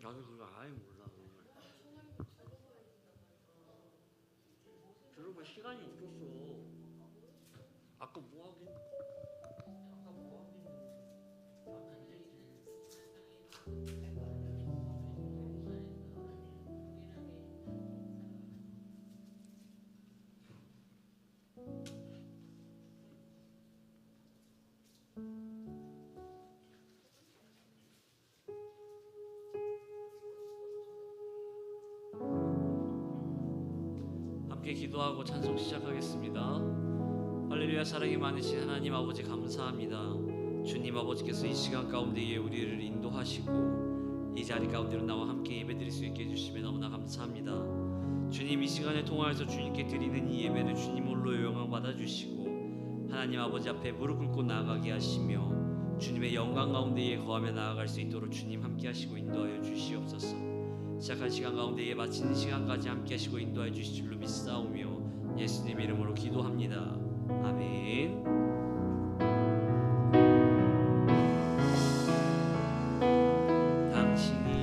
나도 그거 아예 몰라. 들어볼 시간이 없었어. 아까 뭐 하긴? 아까 뭐 하긴? 함께 기도하고 찬송 시작하겠습니다. 할렐루야. 사랑이 많으신 하나님 아버지 감사합니다. 주님 아버지께서 이 시간 가운데에 우리를 인도하시고 이 자리 가운데로 나와 함께 예배드릴 수 있게 해주시면 너무나 감사합니다. 주님, 이 시간을 통하여서 주님께 드리는 이 예배를 주님 홀로 영광 받아주시고 하나님 아버지 앞에 무릎 꿇고 나아가게 하시며 주님의 영광 가운데에 거하며 나아갈 수 있도록 주님 함께 하시고 인도하여 주시옵소서. 시작한 시간 가운데에 마치는 시간까지 함께 하시고 인도하여 주실 줄로 믿사오며 예수님 이름으로 기도합니다. 아멘. 당신이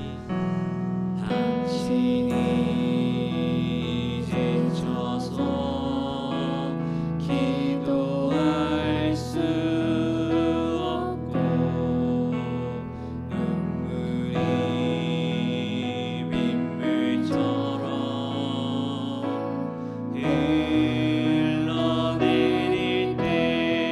지쳐서 기도할 수 없고 눈물이 빗물처럼 흘러내릴 때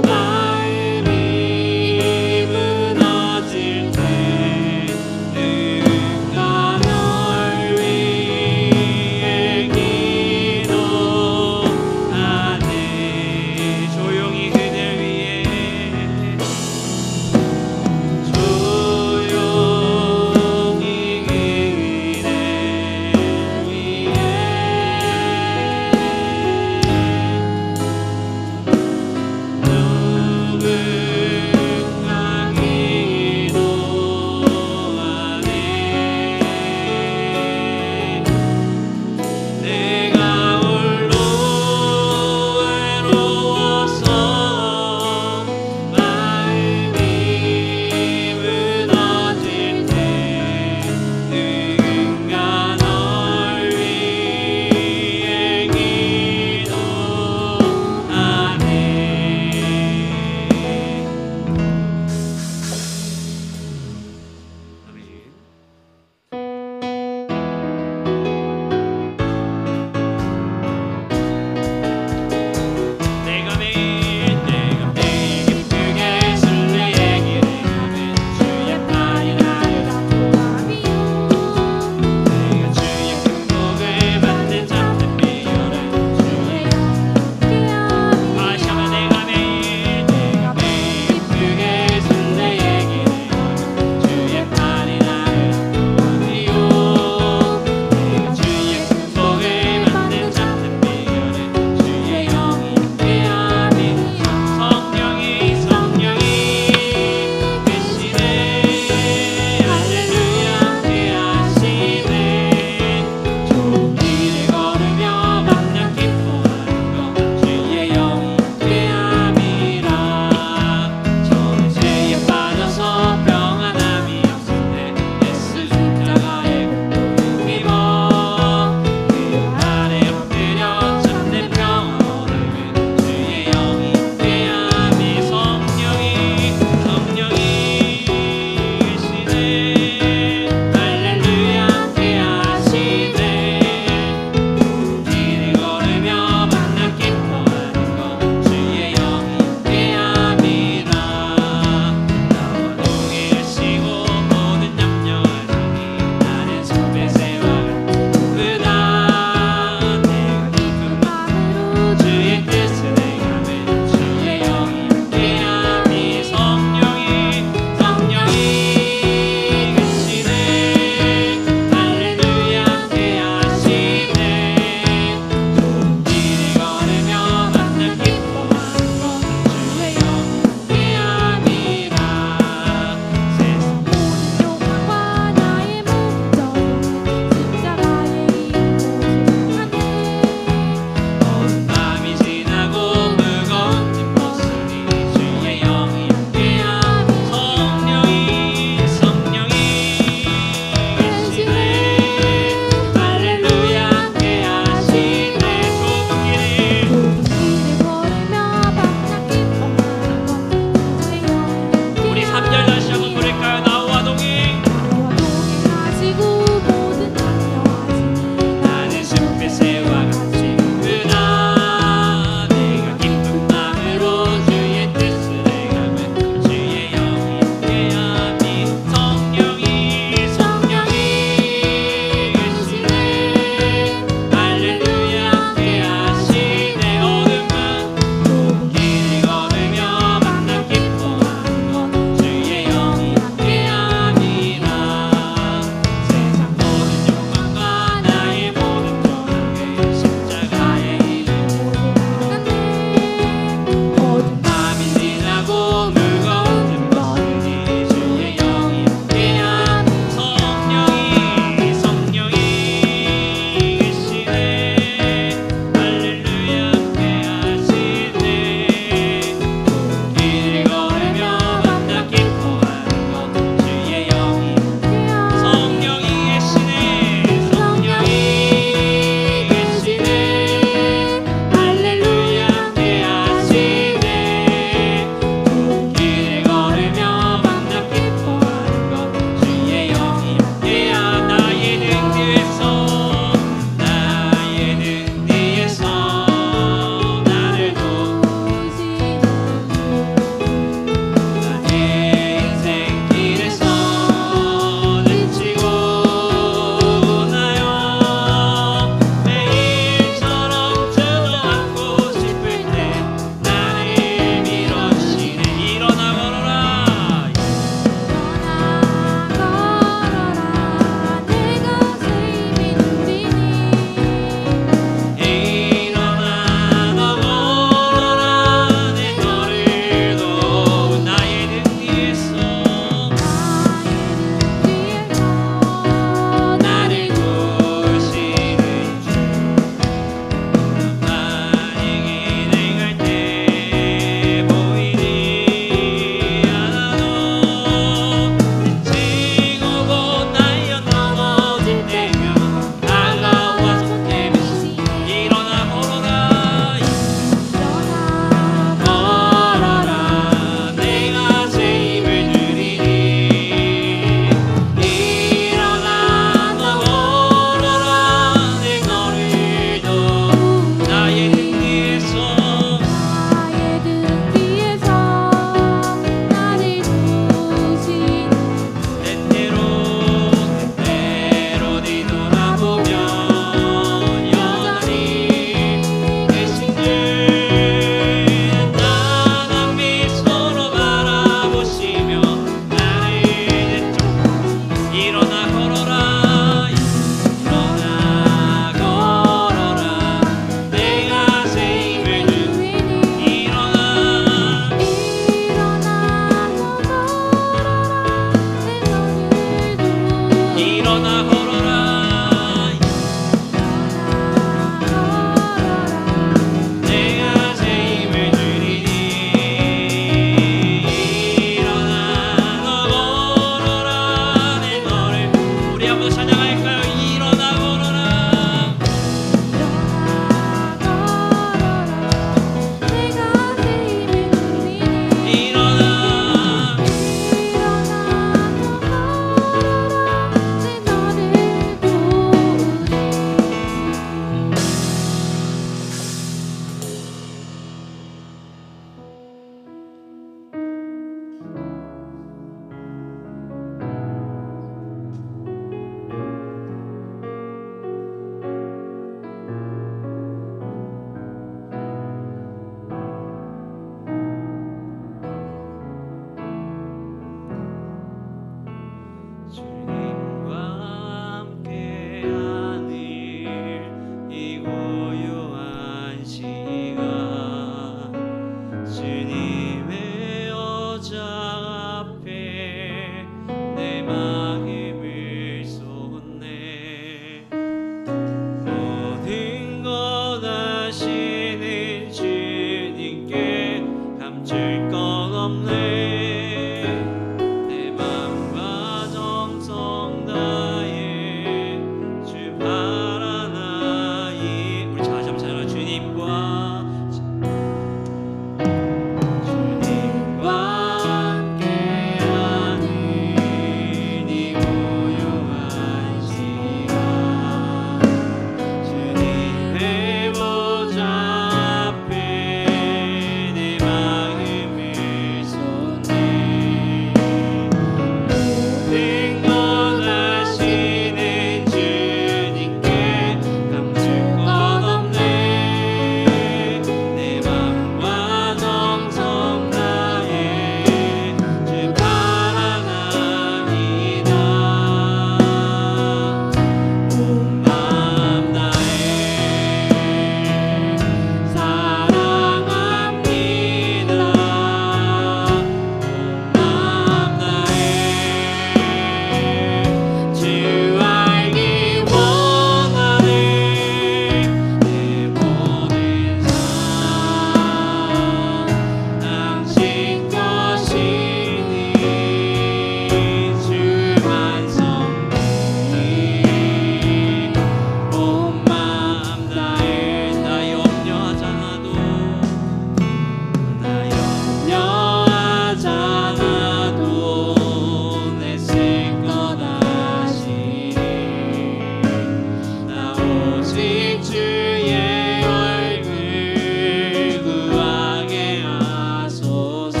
주의 얼굴 구하게 하소서.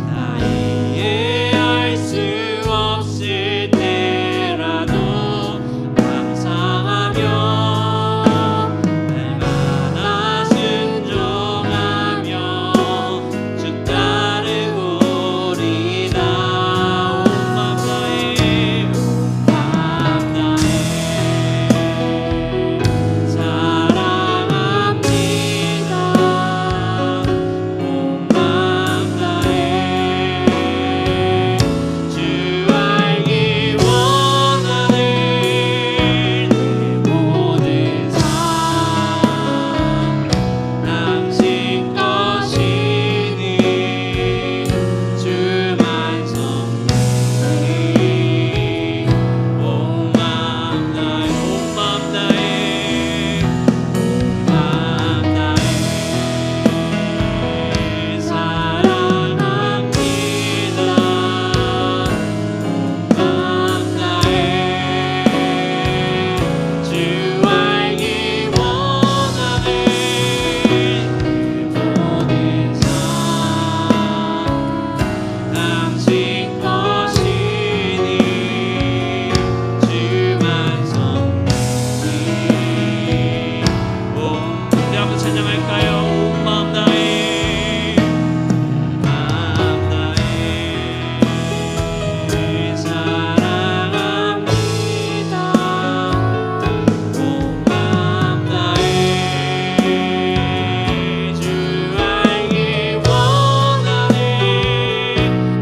나 이해할 수 없을 때라도 감사하며 날마다 순종하며 주 따르고리다. 온 맘 다해 사랑합니다. 온 맘 다해 주 알기 원하는 내 모든 삶 당신 것이니 주만 섬기니 온 맘 다해 온 맘 다해 온 맘 다해 사랑합니다. 온 맘 다해 주 알기 원하는 모든 삶 당신 것이니 주만 섬기니 우리 한번 찬양할까요? 온 맘 다해 온 맘 다해 사랑합니다. 온 맘 다해 주 알기 원하는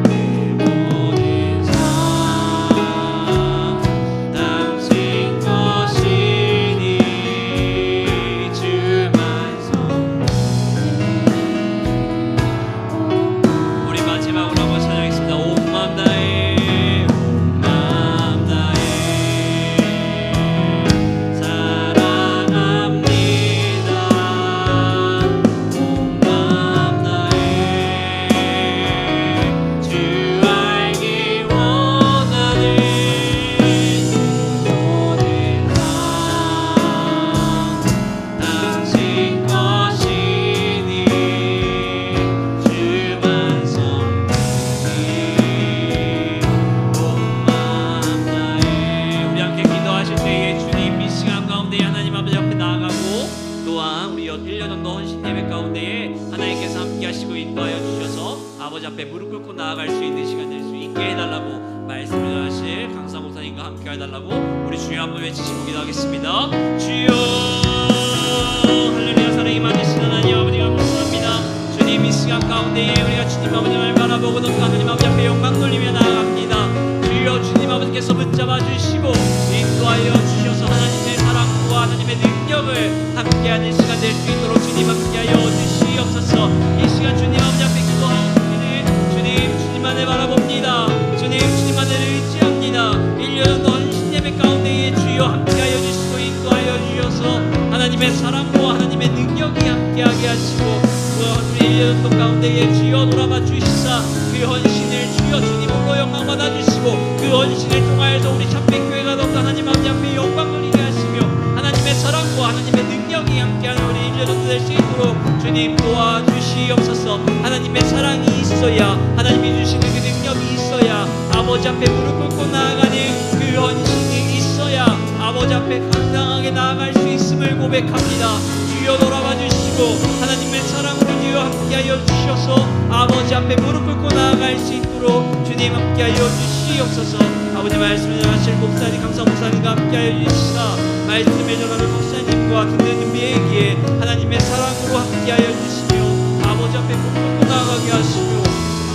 내 모든 삶 당신 것이니 주만 섬기니 우리 마지막으로 한번 찬양하겠습니다. 온 맘 다해 온 맘 다해 사랑합니다. 온 맘 다해 주 알기 원하는 모든 삶 당신 것이니 주만 섬기니 온 맘 다해 우리 함께 기도하실 때에 주님 이 시간 가운데 하나님 아버지 앞에 나아가고 또한 우리 1년 정도 헌신 예배 가운데에 하나님께서 함께 하시고 인도하여 주셔서 아버지 앞에 무릎 꿇고 나아갈 수 있는 시간 될 수 있게 해달라고 말씀을 하실 강사 목사님과 함께 해달라고 우리 주여 한번 외치시고 기도하겠습니다. 주여 할렐루야. 사랑이 많으신 하나님 아버지 감사합니다. 주님 이 시간 가운데에 우리가 주님 아버지를 바라보고 높은 하나님 아버지 앞에 영광 돌리며 나아갑니다. 주여 주님 아버지께서 붙잡아 주시고 인도하여 주셔서 하나님의 사랑과 하나님의 능력을 함께하는 시간 될 수 있도록 주님 함께하여 주시옵소서. 이 시간 주님 아버지 앞에 기도하옵기는 주님 주님만을 바라봅니다. 주님 주님만을 의지합니다. 1년 헌신 예배 가운데에 주여 함께하여 주시고 인도하여 주셔서 하나님의 사랑과 하나님의 능력이 함께하게 하시고 우리 1년 가운데에 주여 돌아봐 주시사 그 헌신을 주여 주님으로 영광 받아 주시고 그 헌신을 통하여서 우리 참빛교회가 더욱 하나님 아버지 앞에 영광 돌리게 하시며 하나님의 사랑과 하나님의 능력이 함께하는 우리 1년 될 수 있도록 주님 도와주시옵소서. 하나님의 사랑이 있어야 하나님이 주시는 그 능력이 있어야 아버지 앞에 무릎 꿇고 나아가는 그 헌신이 있어야 아버지 앞에 당당하게 나아갈 수 있음을 고백합니다. 주여 돌아봐 주시고 하나님의 사랑으로 주여 함께하여 주셔서 아버지 앞에 무릎 꿇고 나아갈 수 있도록 주님 함께하여 주시옵소서. 아버지 말씀을 하실 목사님 강사 목사님과 함께하여 주시사 말씀을 전하는 목사님과 듣는 우리에게 하나님의 사랑으로 함께하여 주시며 아버지 앞에 무릎 꿇고 나아가게 하시며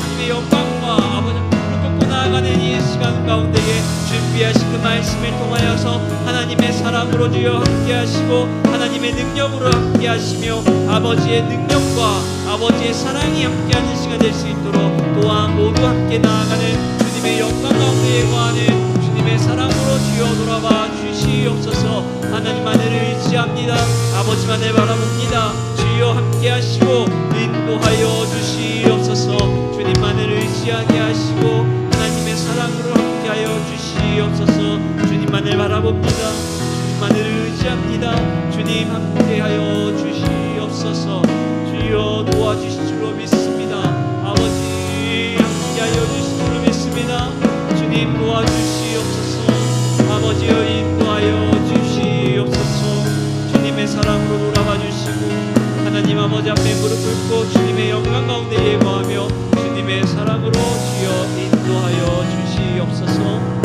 하나님의 영광과 아버지 앞에 무릎 꿇고 나아가는 이 시간 가운데에 준비하신 그 말씀을 통하여서 하나님의 사랑으로 주여 함께하시고 하나님의 능력으로 함께하시며 아버지의 능력과 아버지의 사랑이 함께하는 시간 될 수 있도록 또한 모두 함께 나아가는 주님의 영광 가운데에 거하는 주님의 사랑으로 주여 돌아봐 주시옵소서. 하나님만을 의지합니다. 아버지만을 바라봅니다. 주여 함께하시고 인도하여 주시옵소서. 주님만을 의지하게 하시고 하나님의 사랑으로 함께하여 주시옵소서. 주님만을 바라봅니다. 주님만을 의지 의지합니다. 주님 함께하여 주시옵소서. 주여 도와주실 줄로 믿습니다. 아버지 함께하여 주실 줄로 믿습니다. 주님 도와주시옵소서. 아버지여 인도하여 주시옵소서. 주님의 사랑으로 돌아가 주시고 하나님 아버지 앞에 무릎 꿇고 주님의 영광 가운데 예배하며 주님의 사랑으로 주여 인도하여 주시옵소서.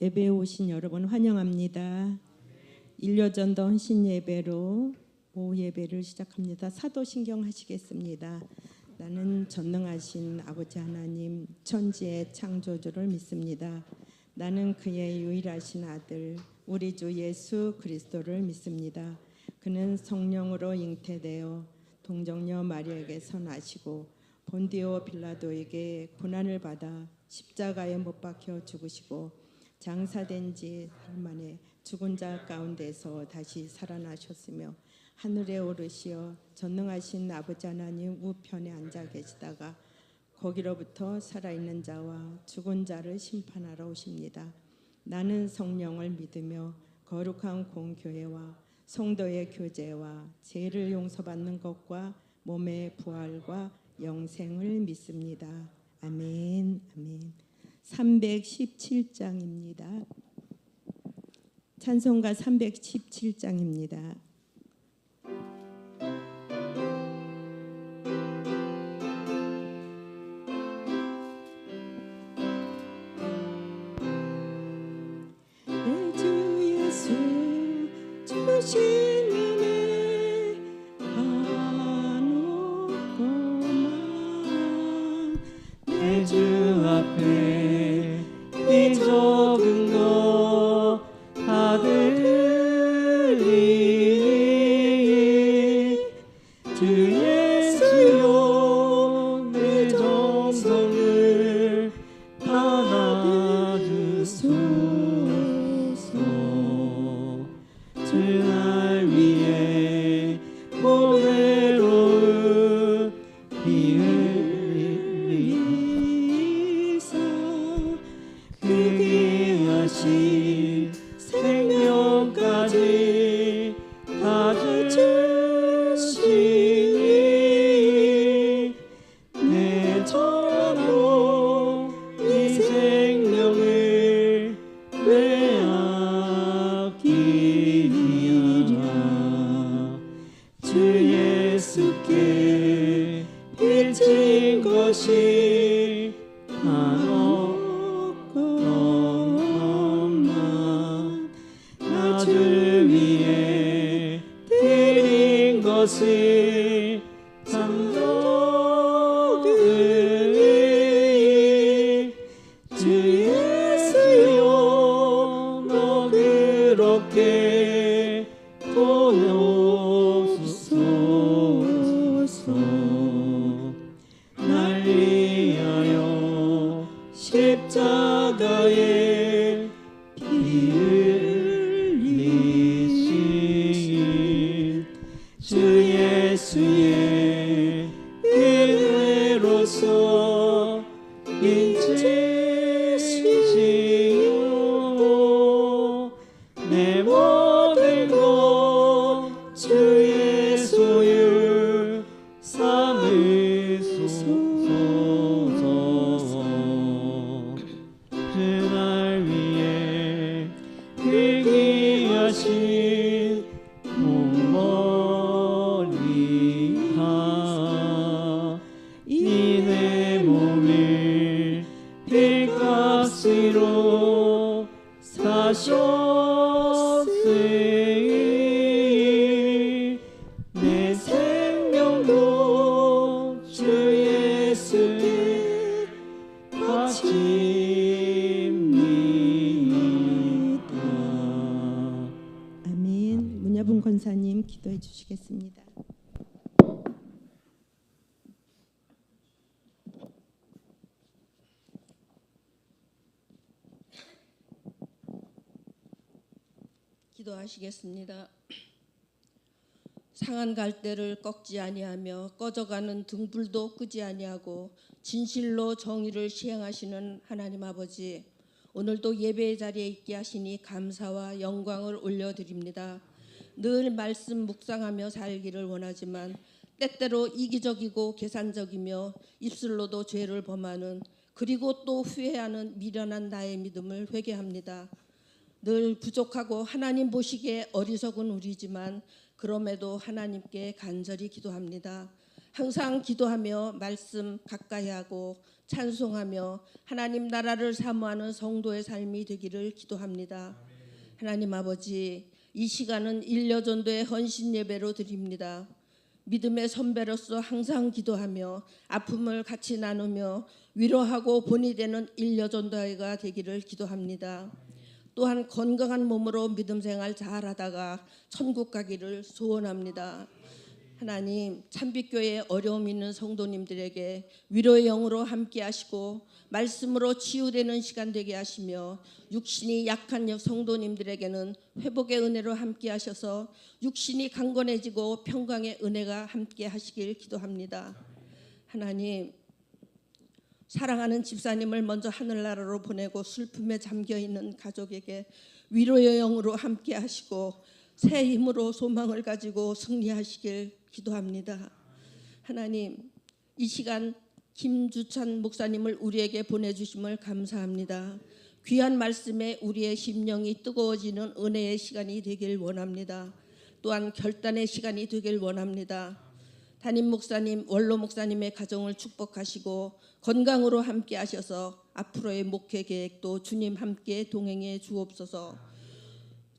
예배에 오신 여러분 환영합니다. 일요전도 헌신 예배로 오후 예배를 시작합니다. 사도신경 하시겠습니다. 나는 전능하신 아버지 하나님 천지의 창조주를 믿습니다. 나는 그의 유일하신 아들 우리 주 예수 그리스도를 믿습니다. 그는 성령으로 잉태되어 동정녀 마리아에게서 나시고 본디오 빌라도에게 고난을 받아 십자가에 못 박혀 죽으시고 장사된 지 사흘 만에 죽은 자 가운데서 다시 살아나셨으며 하늘에 오르시어 전능하신 아버지 하나님 우편에 앉아 계시다가 거기로부터 살아있는 자와 죽은 자를 심판하러 오십니다. 나는 성령을 믿으며 거룩한 공교회와 성도의 교제와 죄를 용서받는 것과 몸의 부활과 영생을 믿습니다. 아멘. 아멘. 317장입니다. 찬송가 317장입니다. 내 주 예수 주신 은혜 한없고만 내 주 앞에 이 적은 거 다 들리니 주 예수여 내 정성을 받아주소서. 주 날 위해 보배로운 피 흘리사 그 귀하신 생명까지 다 주시니 내 전하고 이 생명을 빼앗기리라. 주 예수께 빚진 것이 한없건만 나를 위해 드린 것이 참 적으니 주 예수여 너 그렇게 보내옵소서. 날 위하여 십자가에 피 흘리신 주 예수의 은혜로서 인치시오. 내 모든 것 주의 소유 삼으소서. 주 날 위해 그 귀하신 몸머리가 이내 몸을 필값으로 사셨으니 내 생명도 주 예수께 바칩니다. 아멘. 문여분 권사님 기도해 주시겠습니다. 기도하시겠습니다. 상한 갈대를 꺾지 아니하며 꺼져가는 등불도 끄지 아니하고 진실로 정의를 시행하시는 하나님 아버지, 오늘도 예배의 자리에 있게 하시니 감사와 영광을 올려드립니다. 늘 말씀 묵상하며 살기를 원하지만 때때로 이기적이고 계산적이며 입술로도 죄를 범하는, 그리고 또 후회하는 미련한 나의 믿음을 회개합니다. 늘 부족하고 하나님 보시기에 어리석은 우리지만 그럼에도 하나님께 간절히 기도합니다. 항상 기도하며 말씀 가까이 하고 찬송하며 하나님 나라를 사모하는 성도의 삶이 되기를 기도합니다. 하나님 아버지, 이 시간은 일려전도의 헌신 예배로 드립니다. 믿음의 선배로서 항상 기도하며 아픔을 같이 나누며 위로하고 본이 되는 일려전도회가 되기를 기도합니다. 또한 건강한 몸으로 믿음 생활 잘하다가 천국 가기를 소원합니다. 하나님, 참빛교회에 어려움 있는 성도님들에게 위로의 영으로 함께 하시고 말씀으로 치유되는 시간 되게 하시며 육신이 약한 성도님들에게는 회복의 은혜로 함께 하셔서 육신이 강건해지고 평강의 은혜가 함께 하시길 기도합니다. 하나님, 사랑하는 집사님을 먼저 하늘나라로 보내고 슬픔에 잠겨있는 가족에게 위로의 영으로 함께 하시고 새 힘으로 소망을 가지고 승리하시길 기도합니다. 하나님, 이 시간 김주찬 목사님을 우리에게 보내주심을 감사합니다. 귀한 말씀에 우리의 심령이 뜨거워지는 은혜의 시간이 되길 원합니다. 또한 결단의 시간이 되길 원합니다. 담임 목사님, 원로 목사님의 가정을 축복하시고 건강으로 함께 하셔서 앞으로의 목회 계획도 주님 함께 동행해 주옵소서.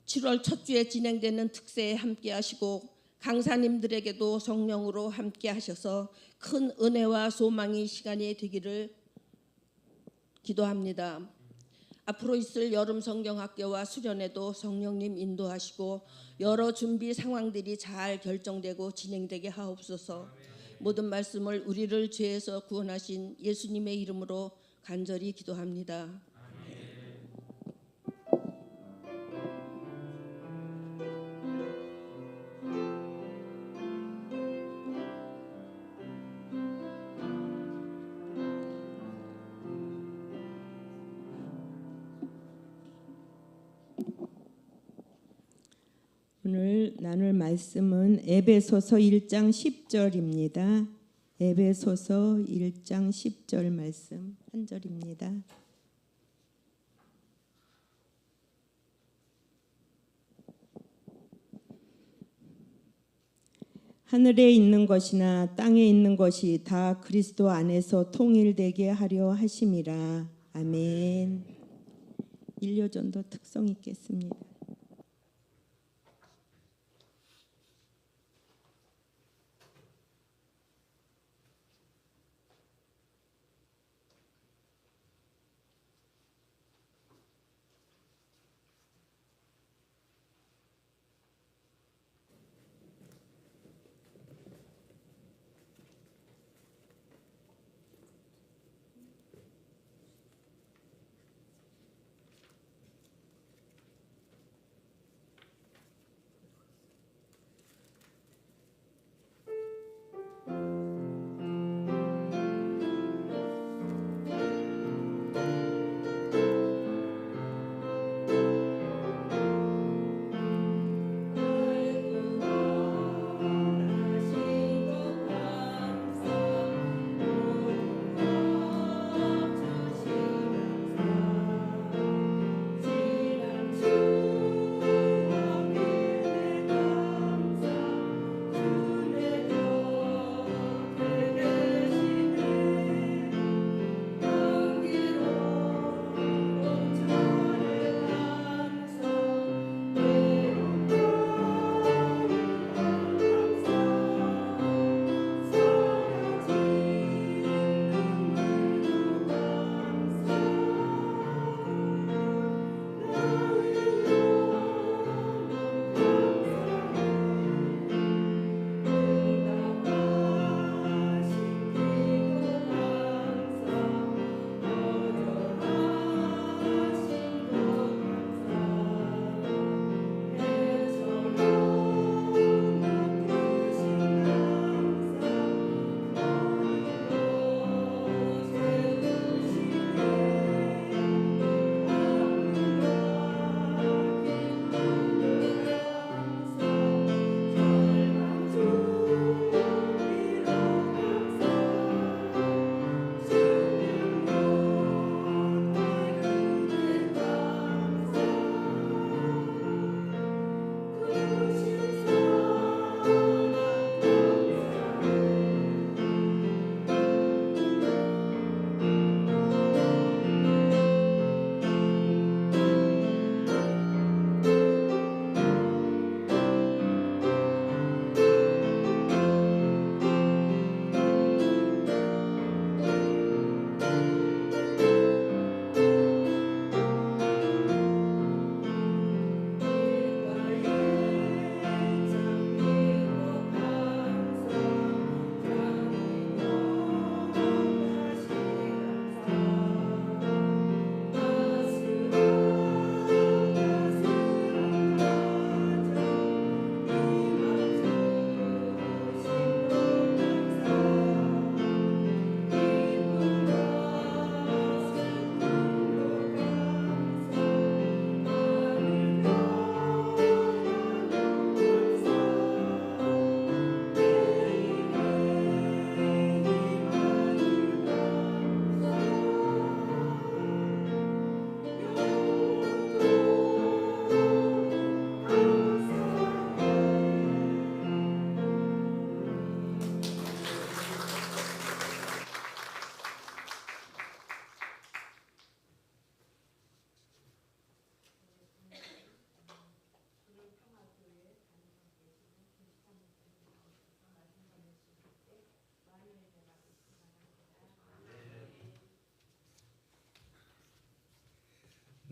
7월 첫 주에 진행되는 특세에 함께 하시고 강사님들에게도 성령으로 함께 하셔서 큰 은혜와 소망의 시간이 되기를 기도합니다. 앞으로 있을 여름 성경학교와 수련회도 성령님 인도하시고 여러 준비 상황들이 잘 결정되고 진행되게 하옵소서. 모든 말씀을 우리를 죄에서 구원하신 예수님의 이름으로 간절히 기도합니다. 오늘 나눌 말씀은 에베소서 1장 10절입니다. 에베소서 1장 10절 말씀 한 절입니다. 하늘에 있는 것이나 땅에 있는 것이 다 그리스도 안에서 통일되게 하려 하심이라. 아멘. 일려전도 특성 있겠습니다.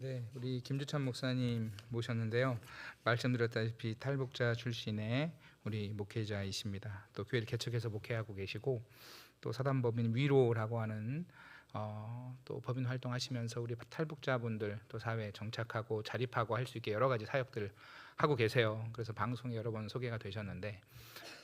네, 우리 김주찬 목사님 모셨는데요. 말씀드렸다시피 탈북자 출신의 우리 목회자이십니다. 또 교회를 개척해서 목회하고 계시고 또 사단법인 위로라고 하는 또 법인 활동하시면서 우리 탈북자분들 또 사회에 정착하고 자립하고 할 수 있게 여러 가지 사역들을 하고 계세요. 그래서 방송에 여러 번 소개가 되셨는데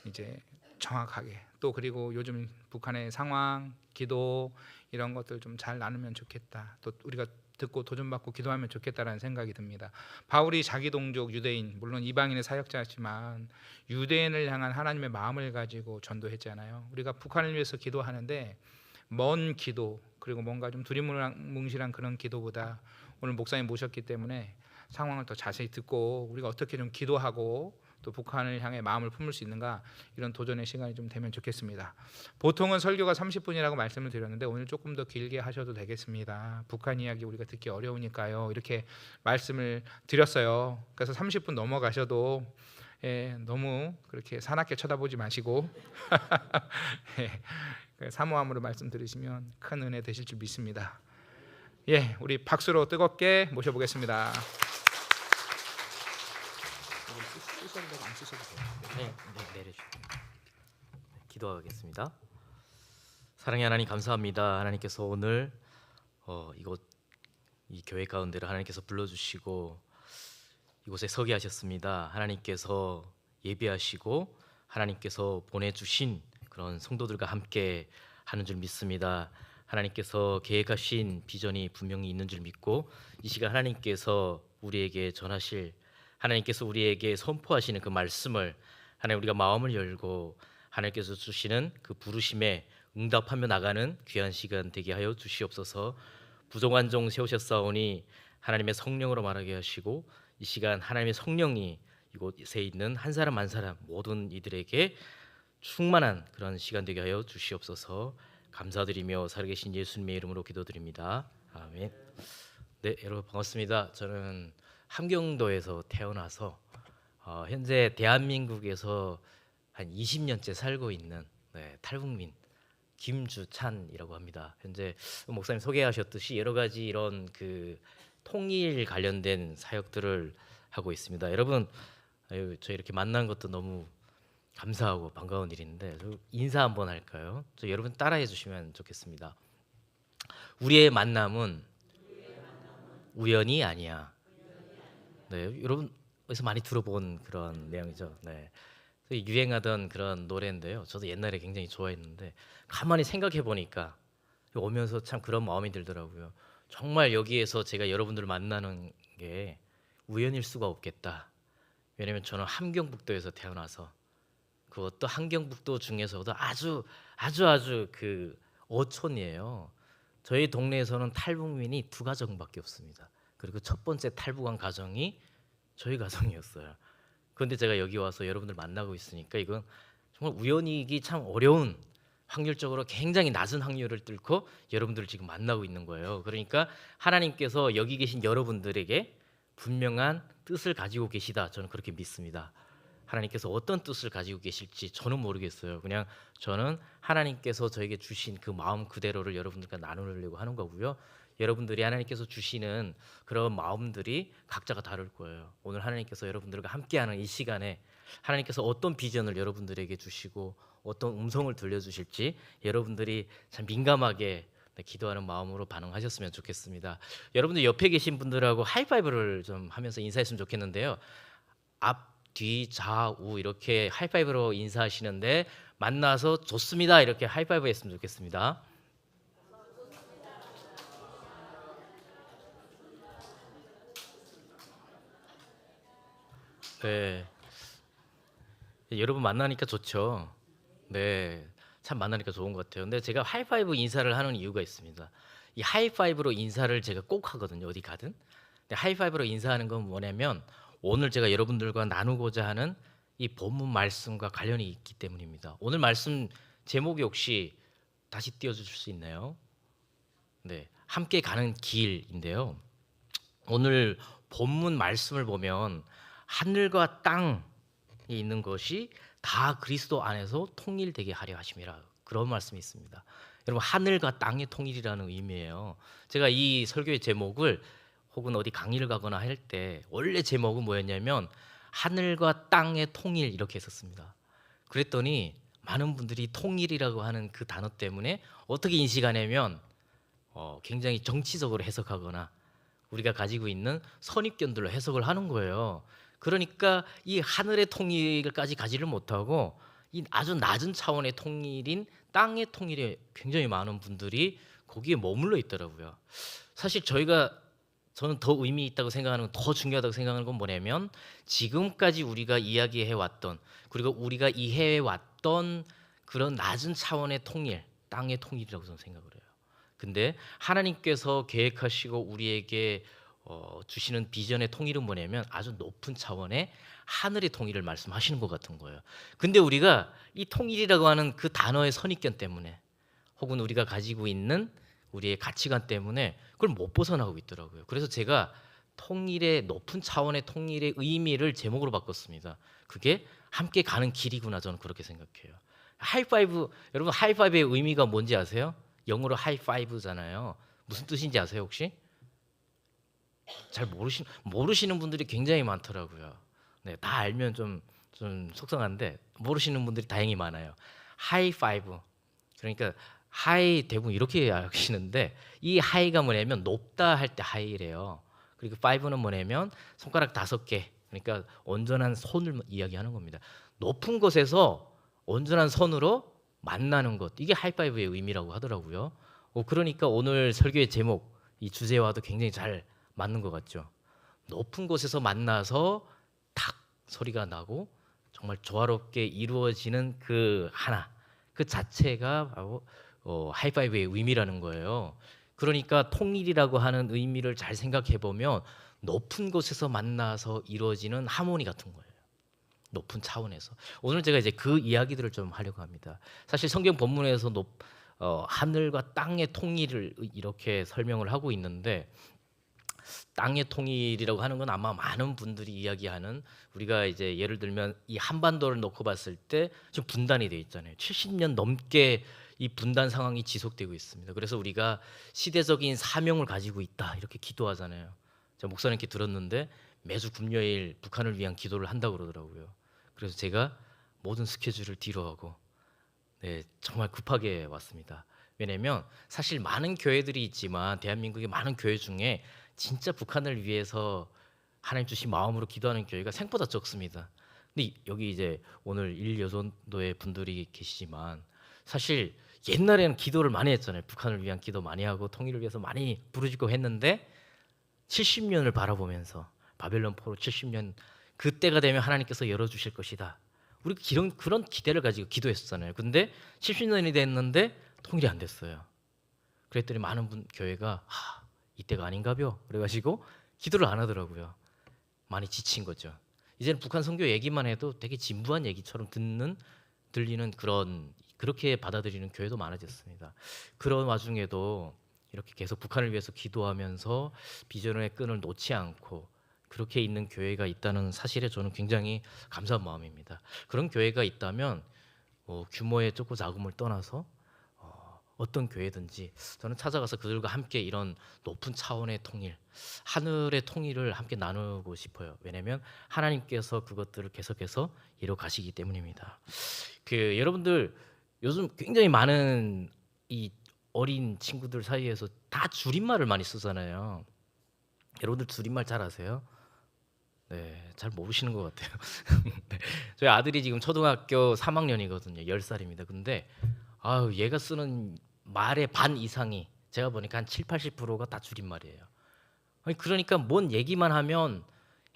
이제 정확하게 또 그리고 요즘 북한의 상황, 기도 이런 것들 좀 잘 나누면 좋겠다. 또 우리가 듣고 도전받고 기도하면 좋겠다라는 생각이 듭니다. 바울이 자기 동족 유대인, 물론 이방인의 사역자지만 유대인을 향한 하나님의 마음을 가지고 전도했잖아요. 우리가 북한을 위해서 기도하는데 먼 기도 그리고 뭔가 좀 두리뭉실한 그런 기도보다 오늘 목사님 모셨기 때문에 상황을 더 자세히 듣고 우리가 어떻게 좀 기도하고 또 북한을 향해 마음을 품을 수 있는가 이런 도전의 시간이 좀 되면 좋겠습니다. 보통은 설교가 30분이라고 말씀을 드렸는데 오늘 조금 더 길게 하셔도 되겠습니다. 북한 이야기 우리가 듣기 어려우니까요. 이렇게 말씀을 드렸어요. 그래서 30분 넘어가셔도 너무 그렇게 사납게 쳐다보지 마시고 사모함으로 말씀 들으시면 큰 은혜 되실 줄 믿습니다. 우리 박수로 뜨겁게 모셔보겠습니다. 내려주세요. 기도하겠습니다. 사랑의 하나님 감사합니다. 하나님께서 오늘 이 교회 가운데를 하나님께서 불러주시고 이곳에 서게 하셨습니다. 하나님께서 예비하시고 하나님께서 보내주신 그런 성도들과 함께 하는 줄 믿습니다. 하나님께서 계획하신 비전이 분명히 있는 줄 믿고 이 시간 하나님께서 우리에게 전하실 하나님께서 우리에게 선포하시는 그 말씀을 하나님 우리가 마음을 열고 하나님께서 주시는 그 부르심에 응답하며 나가는 귀한 시간 되게 하여 주시옵소서. 부정한 종 세우셨사오니 하나님의 성령으로 말하게 하시고 이 시간 하나님의 성령이 이곳에 있는 한 사람 한 사람 모든 이들에게 충만한 그런 시간 되게 하여 주시옵소서. 감사드리며 살아계신 예수님의 이름으로 기도드립니다. 아멘. 네, 여러분 반갑습니다. 저는 함경도에서 태어나서 현재 대한민국에서 한 20년째 살고 있는 탈북민 김주찬이라고 합니다. 현재 목사님 소개하셨듯이 여러 가지 이런 그 통일 관련된 사역들을 하고 있습니다. 여러분 저 이렇게 만난 것도 너무 감사하고 반가운 일인데 인사 한번 할까요? 저 여러분 따라해 주시면 좋겠습니다. 우리의 만남은 우연이 아니야. 네, 여러분 어디서 많이 들어본 그런 내용이죠. 네, 유행하던 그런 노래인데요. 저도 옛날에 굉장히 좋아했는데 가만히 생각해 보니까 오면서 참 그런 마음이 들더라고요. 정말 여기에서 제가 여러분들을 만나는 게 우연일 수가 없겠다. 왜냐하면 저는 함경북도에서 태어나서 그것도 함경북도 중에서도 아주 그 어촌이에요. 저희 동네에서는 탈북민이 2가정밖에 없습니다. 그리고 첫 번째 탈북한 가정이 저희 가정이었어요. 그런데 제가 여기 와서 여러분들 만나고 있으니까 이건 정말 우연이기 참 어려운 확률적으로 굉장히 낮은 확률을 뚫고 여러분들을 지금 만나고 있는 거예요. 그러니까 하나님께서 여기 계신 여러분들에게 분명한 뜻을 가지고 계시다. 저는 그렇게 믿습니다. 하나님께서 어떤 뜻을 가지고 계실지 저는 모르겠어요. 그냥 저는 하나님께서 저에게 주신 그 마음 그대로를 여러분들과 나누려고 하는 거고요. 여러분들이 하나님께서 주시는 그런 마음들이 각자가 다를 거예요. 오늘 하나님께서 여러분들과 함께하는 이 시간에 하나님께서 어떤 비전을 여러분들에게 주시고 어떤 음성을 들려주실지 여러분들이 참 민감하게 기도하는 마음으로 반응하셨으면 좋겠습니다. 여러분들 옆에 계신 분들하고 하이파이브를 좀 하면서 인사했으면 좋겠는데요. 앞, 뒤, 좌우 이렇게 하이파이브로 인사하시는데 만나서 좋습니다. 이렇게 하이파이브 했으면 좋겠습니다. 네, 여러분 만나니까 좋죠. 네, 참 만나니까 좋은 것 같아요. 근데 제가 하이파이브 인사를 하는 이유가 있습니다. 이 하이파이브로 인사를 제가 꼭 하거든요. 어디 가든. 근데 하이파이브로 인사하는 건 뭐냐면 오늘 제가 여러분들과 나누고자 하는 이 본문 말씀과 관련이 있기 때문입니다. 오늘 말씀 제목이 혹시 다시 띄워주실 수 있나요? 네, 함께 가는 길인데요. 오늘 본문 말씀을 보면 하늘과 땅이 있는 것이 다 그리스도 안에서 통일되게 하려 하심이라 그런 말씀이 있습니다. 여러분 하늘과 땅의 통일이라는 의미예요. 제가 이 설교의 제목을 혹은 어디 강의를 가거나 할 때 원래 제목은 뭐였냐면 하늘과 땅의 통일 이렇게 했었습니다. 그랬더니 많은 분들이 통일이라고 하는 그 단어 때문에 어떻게 인식하냐면 굉장히 정치적으로 해석하거나 우리가 가지고 있는 선입견들로 해석을 하는 거예요. 그러니까 이 하늘의 통일까지 가지를 못하고 이 아주 낮은 차원의 통일인 땅의 통일에 굉장히 많은 분들이 거기에 머물러 있더라고요. 사실 저는 더 의미 있다고 생각하는 건, 더 중요하다고 생각하는 건 뭐냐면 지금까지 우리가 이야기해 왔던, 그리고 우리가 이해해 왔던 그런 낮은 차원의 통일, 땅의 통일이라고 저는 생각을 해요. 근데 하나님께서 계획하시고 우리에게 주시는 비전의 통일은 뭐냐면 아주 높은 차원의 하늘의 통일을 말씀하시는 것 같은 거예요. 근데 우리가 이 통일이라고 하는 그 단어의 선입견 때문에, 혹은 우리가 가지고 있는 우리의 가치관 때문에 그걸 못 벗어나고 있더라고요. 그래서 제가 통일의 높은 차원의 통일의 의미를 제목으로 바꿨습니다. 그게 함께 가는 길이구나, 저는 그렇게 생각해요. 하이파이브, 여러분 하이파이브의 의미가 뭔지 아세요? 영어로 하이파이브잖아요. 무슨 뜻인지 아세요 혹시? 잘 모르시는 분들이 굉장히 많더라고요. 네, 다 알면 좀 속상한데 모르시는 분들이 다행히 많아요. 하이파이브, 그러니까 하이 대부분 이렇게 하시는데, 이 하이가 뭐냐면 높다 할 때 하이래요. 그리고 파이브는 뭐냐면 손가락 5개, 그러니까 온전한 손을 이야기하는 겁니다. 높은 곳에서 온전한 손으로 만나는 것, 이게 하이파이브의 의미라고 하더라고요. 그러니까 오늘 설교의 제목, 이 주제와도 굉장히 잘 맞는 것 같죠. 높은 곳에서 만나서 탁 소리가 나고 정말 조화롭게 이루어지는 그 하나, 그 자체가 바로 하이파이브의 의미라는 거예요. 그러니까 통일이라고 하는 의미를 잘 생각해 보면 높은 곳에서 만나서 이루어지는 하모니 같은 거예요. 높은 차원에서. 오늘 제가 이제 그 이야기들을 좀 하려고 합니다. 사실 성경 본문에서 하늘과 땅의 통일을 이렇게 설명을 하고 있는데, 땅의 통일이라고 하는 건 아마 많은 분들이 이야기하는, 우리가 이제 예를 들면 이 한반도를 놓고 봤을 때 지금 분단이 돼 있잖아요. 70년 넘게 이 분단 상황이 지속되고 있습니다. 그래서 우리가 시대적인 사명을 가지고 있다 이렇게 기도하잖아요. 제가 목사님께 들었는데 매주 금요일 북한을 위한 기도를 한다고 그러더라고요. 그래서 제가 모든 스케줄을 뒤로하고 정말 급하게 왔습니다. 왜냐하면 사실 많은 교회들이 있지만 대한민국의 많은 교회 중에 진짜 북한을 위해서 하나님 주신 마음으로 기도하는 교회가 생각보다 적습니다. 근데 여기 이제 오늘 1여전도의 분들이 계시지만 사실 옛날에는 기도를 많이 했잖아요. 북한을 위한 기도 많이 하고 통일을 위해서 많이 부르짖고 했는데 70년을 바라보면서 바벨론 포로 70년, 그때가 되면 하나님께서 열어주실 것이다. 우리 그런 기대를 가지고 기도했었잖아요. 근데 70년이 됐는데 통일이 안 됐어요. 그랬더니 많은 교회가 이때가 아닌가벼 그래가지고 기도를 안 하더라고요. 많이 지친 거죠. 이제는 북한 선교 얘기만 해도 되게 진부한 얘기처럼 들리는 그렇게 받아들이는 교회도 많아졌습니다. 그런 와중에도 이렇게 계속 북한을 위해서 기도하면서 비전의 끈을 놓지 않고 그렇게 있는 교회가 있다는 사실에 저는 굉장히 감사한 마음입니다. 그런 교회가 있다면 규모의 적고 작음을 떠나서 어떤 교회든지 저는 찾아가서 그들과 함께 이런 높은 차원의 통일, 하늘의 통일을 함께 나누고 싶어요. 왜냐하면 하나님께서 그것들을 계속해서 이뤄 가시기 때문입니다. 여러분들 요즘 굉장히 많은 이 어린 친구들 사이에서 다 줄임말을 많이 쓰잖아요. 여러분들 줄임말 잘 아세요? 네, 잘 모르시는 것 같아요. 네, 저희 아들이 지금 초등학교 3학년이거든요. 10살입니다. 근데 얘가 쓰는 말의 반 이상이 제가 보니까 한 70-80%가 다 줄임말이에요. 그러니까 뭔 얘기만 하면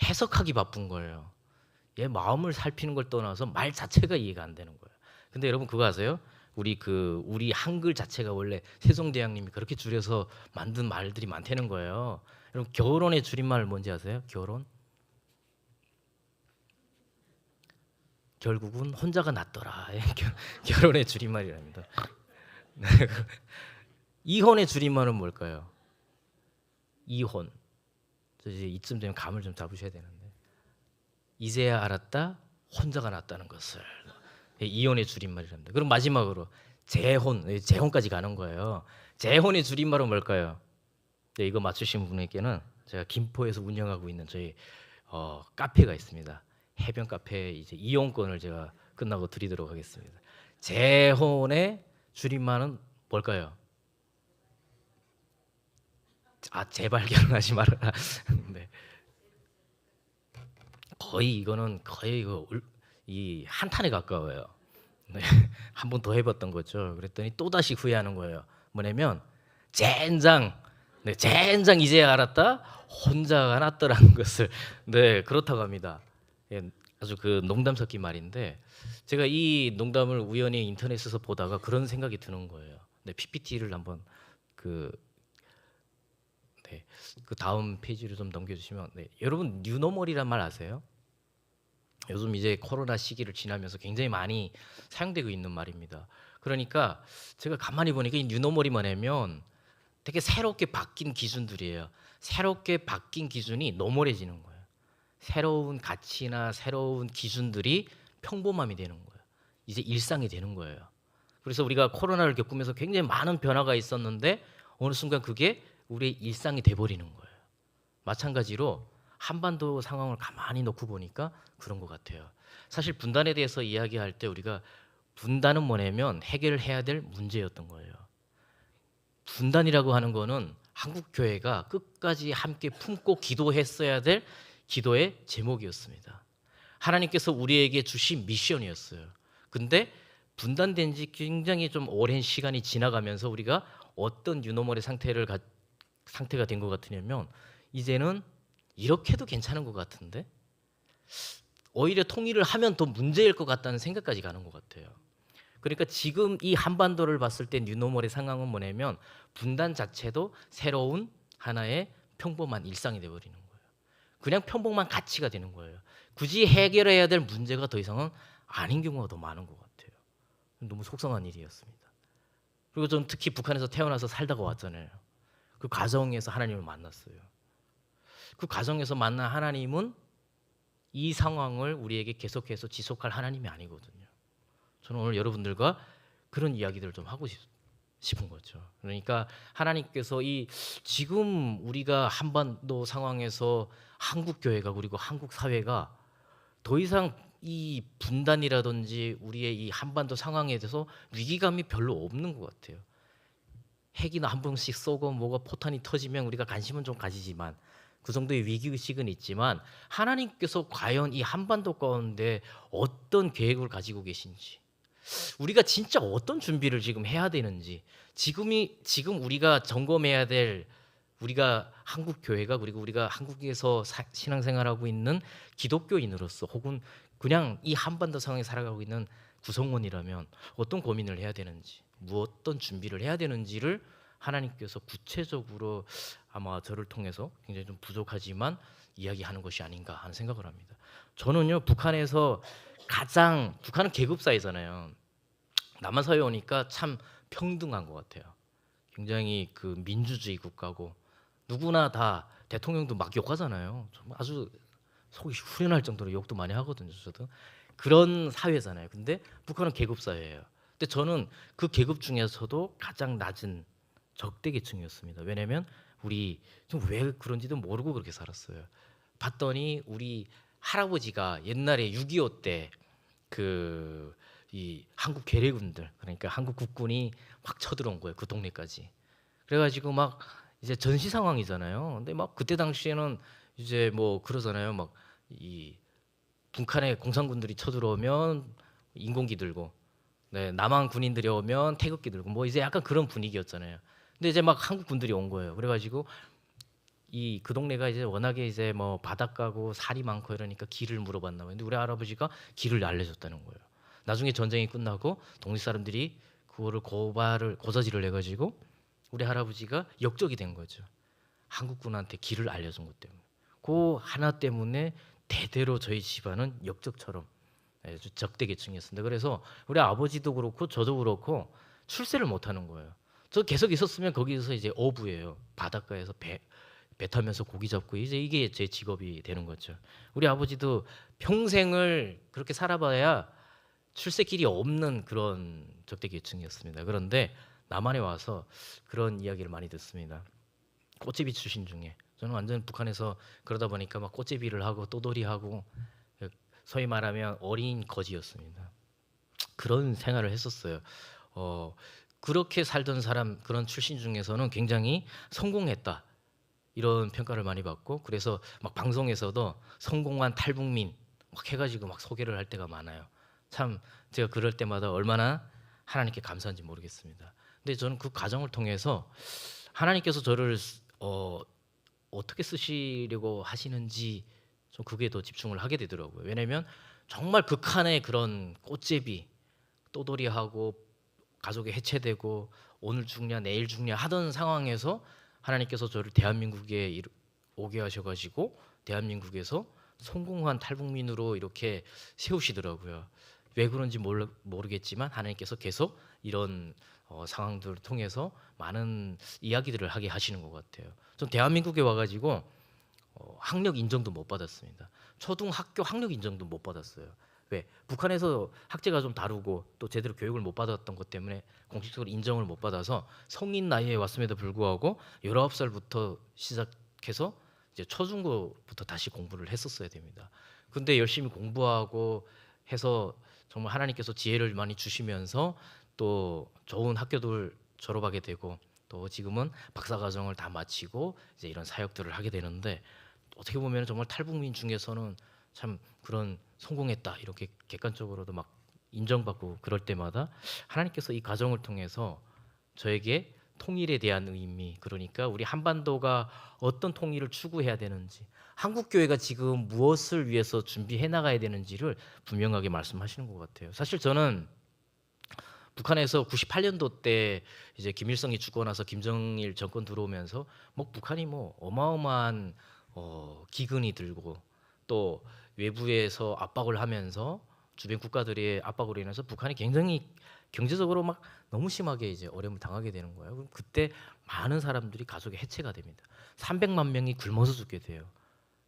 해석하기 바쁜 거예요. 얘 마음을 살피는 걸 떠나서 말 자체가 이해가 안 되는 거예요. 근데 여러분 그거 아세요? 우리 한글 자체가 원래 세종대왕님이 그렇게 줄여서 만든 말들이 많다는 거예요. 여러분 결혼의 줄임말 뭔지 아세요? 결혼? 결국은 혼자가 낫더라. 결혼의 줄임말이랍니다. 이혼의 줄임말은 뭘까요? 이혼. 이제 이쯤 되면 감을 좀 잡으셔야 되는데, 이제야 알았다 혼자가 낫다는 것을. 이혼의 줄임말이랍니다. 그럼 마지막으로 재혼까지 가는 거예요. 재혼의 줄임말은 뭘까요? 이거 맞추신 분에게는 제가 김포에서 운영하고 있는 저희 카페가 있습니다. 해변 카페 이제 이용권을 제가 끝나고 드리도록 하겠습니다. 재혼의 줄임말은 뭘까요? 제발 결혼하지 말아라. 네. 거의 이거는 거의 이 한탄에 가까워요. 네. 한 번 더 해봤던 거죠. 그랬더니 또 다시 후회하는 거예요. 뭐냐면 젠장, 네, 젠장 이제야 알았다. 혼자가 낫더라는 것을. 네, 그렇다고 합니다. 예, 아주 그 농담 섞인 말인데 제가 이 농담을 우연히 인터넷에서 보다가 그런 생각이 드는 거예요. 네, PPT를 한번 그 다음 페이지를 좀 넘겨주시면, 네, 여러분 뉴노멀이란 말 아세요? 요즘 이제 코로나 시기를 지나면서 굉장히 많이 사용되고 있는 말입니다. 그러니까 제가 가만히 보니까 이 뉴노멀이 뭐냐면 되게 새롭게 바뀐 기준들이에요. 새롭게 바뀐 기준이 노멀해지는 거예요. 새로운 가치나 새로운 기준들이 평범함이 되는 거예요. 이제 일상이 되는 거예요. 그래서 우리가 코로나를 겪으면서 굉장히 많은 변화가 있었는데 어느 순간 그게 우리의 일상이 돼버리는 거예요. 마찬가지로 한반도 상황을 가만히 놓고 보니까 그런 것 같아요. 사실 분단에 대해서 이야기할 때 우리가 분단은 뭐냐면 해결해야 될 문제였던 거예요. 분단이라고 하는 거는 한국 교회가 끝까지 함께 품고 기도했어야 될 기도의 제목이었습니다. 하나님께서 우리에게 주신 미션이었어요. 근데 분단된 지 굉장히 좀 오랜 시간이 지나가면서 우리가 어떤 뉴노멀의 상태가 된 것 같으냐면 이제는 이렇게도 괜찮은 것 같은데 오히려 통일을 하면 더 문제일 것 같다는 생각까지 가는 것 같아요. 그러니까 지금 이 한반도를 봤을 때 뉴노멀의 상황은 뭐냐면 분단 자체도 새로운 하나의 평범한 일상이 되어버리는 거예요. 그냥 평범한 가치가 되는 거예요. 굳이 해결해야 될 문제가 더 이상은 아닌 경우가 더 많은 것 같아요. 너무 속상한 일이었습니다. 그리고 전 특히 북한에서 태어나서 살다가 왔잖아요. 그 가정에서 하나님을 만났어요. 그 가정에서 만난 하나님은 이 상황을 우리에게 계속해서 지속할 하나님이 아니거든요. 저는 오늘 여러분들과 그런 이야기들을 좀 하고 싶은 거죠. 그러니까 하나님께서 이 지금 우리가 한반도 상황에서 한국 교회가 그리고 한국 사회가 더 이상 이 분단이라든지 우리의 이 한반도 상황에 대해서 위기감이 별로 없는 것 같아요. 핵이나 한 번씩 쏘고 뭐가 포탄이 터지면 우리가 관심은 좀 가지지만 그 정도의 위기의식은 있지만 하나님께서 과연 이 한반도 가운데 어떤 계획을 가지고 계신지, 우리가 진짜 어떤 준비를 지금 해야 되는지, 지금 우리가 점검해야 될, 우리가 한국 교회가 그리고 우리가 한국에서 신앙생활하고 있는 기독교인으로서 혹은 그냥 이 한반도 상황에 살아가고 있는 구성원이라면 어떤 고민을 해야 되는지, 어떤 준비를 해야 되는지를 하나님께서 구체적으로 아마 저를 통해서 굉장히 좀 부족하지만 이야기하는 것이 아닌가 하는 생각을 합니다. 저는요, 북한은 계급 사회잖아요. 남한 사회에 오니까 참 평등한 것 같아요. 굉장히 그 민주주의 국가고 누구나 다 대통령도 막 욕하잖아요. 정말 아주 속이 후련할 정도로 욕도 많이 하거든요. 저도 그런 사회잖아요. 근데 북한은 계급 사회예요. 근데 저는 그 계급 중에서도 가장 낮은 적대 계층이었습니다. 왜냐하면 우리 좀 왜 그런지도 모르고 그렇게 살았어요. 봤더니 우리 할아버지가 옛날에 6.25 때 이 한국 괴뢰군들, 그러니까 한국 국군이 막 쳐들어온 거예요. 그 동네까지. 그래가지고 막 이제 전시 상황이잖아요. 근데 막 그때 당시에는 이제 뭐 그러잖아요. 막 이 북한의 공산군들이 쳐들어오면 인공기 들고, 네, 남한 군인들이 오면 태극기 들고, 뭐 이제 약간 그런 분위기였잖아요. 근데 이제 막 한국 군들이 온 거예요. 그래가지고 그 동네가 이제 워낙에 이제 뭐 바닷가고 살이 많고 이러니까 길을 물어봤나 봐요. 근데 우리 할아버지가 길을 알려줬다는 거예요. 나중에 전쟁이 끝나고 동네 사람들이 그거를 고사질을 해가지고 우리 할아버지가 역적이 된 거죠. 한국군한테 길을 알려준 것 때문에. 그 하나 때문에 대대로 저희 집안은 역적처럼 아주 적대 계층이었습니다. 그래서 우리 아버지도 그렇고 저도 그렇고 출세를 못하는 거예요. 저 계속 있었으면 거기서 이제 어부예요. 바닷가에서 배 타면서 고기 잡고 이게 제 직업이 되는 거죠. 우리 아버지도 평생을 그렇게 살아봐야 출세길이 없는 그런 적대 계층이었습니다. 그런데 남한에 와서 그런 이야기를 많이 듣습니다. 꽃제비 출신 중에 저는 완전 북한에서 그러다 보니까 막 꽃제비를 하고 또돌이하고 소위 말하면 어린 거지였습니다. 그런 생활을 했었어요. 그렇게 살던 사람 그런 출신 중에서는 굉장히 성공했다 이런 평가를 많이 받고 그래서 막 방송에서도 성공한 탈북민 막 해가지고 막 소개를 할 때가 많아요. 참 제가 그럴 때마다 얼마나 하나님께 감사한지 모르겠습니다. 근데 저는 그 과정을 통해서 하나님께서 저를 어떻게 쓰시려고 하시는지 좀 그게 더 집중을 하게 되더라고요. 왜냐하면 정말 극한의 그런 꽃제비 또돌이하고 가족이 해체되고 오늘 죽냐 내일 죽냐 하던 상황에서 하나님께서 저를 대한민국에 오게 하셔가지고 대한민국에서 성공한 탈북민으로 이렇게 세우시더라고요. 왜 그런지 모르겠지만 하나님께서 계속 이런 상황들을 통해서 많은 이야기들을 하게 하시는 것 같아요. 전 대한민국에 와가지고 학력 인정도 못 받았습니다. 초등학교 학력 인정도 못 받았어요. 왜? 북한에서 학제가 좀 다르고 또 제대로 교육을 못 받았던 것 때문에 공식적으로 인정을 못 받아서 성인 나이에 왔음에도 불구하고 19살부터 시작해서 이제 초중고부터 다시 공부를 했었어야 됩니다. 근데 열심히 공부하고 해서 정말 하나님께서 지혜를 많이 주시면서 또 좋은 학교들 졸업하게 되고 또 지금은 박사과정을 다 마치고 이제 이런 사역들을 하게 되는데 어떻게 보면 정말 탈북민 중에서는 참 그런 성공했다 이렇게 객관적으로도 막 인정받고 그럴 때마다 하나님께서 이 과정을 통해서 저에게 통일에 대한 의미 그러니까 우리 한반도가 어떤 통일을 추구해야 되는지 한국 교회가 지금 무엇을 위해서 준비해 나가야 되는지를 분명하게 말씀하시는 것 같아요. 사실 저는 북한에서 98년도 때 이제 김일성이 죽고 나서 김정일 정권 들어오면서 뭐 북한이 뭐 어마어마한 기근이 들고 또 외부에서 압박을 하면서 주변 국가들의 압박으로 인해서 북한이 굉장히 경제적으로 막 너무 심하게 이제 어려움을 당하게 되는 거예요. 그럼 그때 많은 사람들이 가족의 해체가 됩니다. 300만 명이 굶어서 죽게 돼요.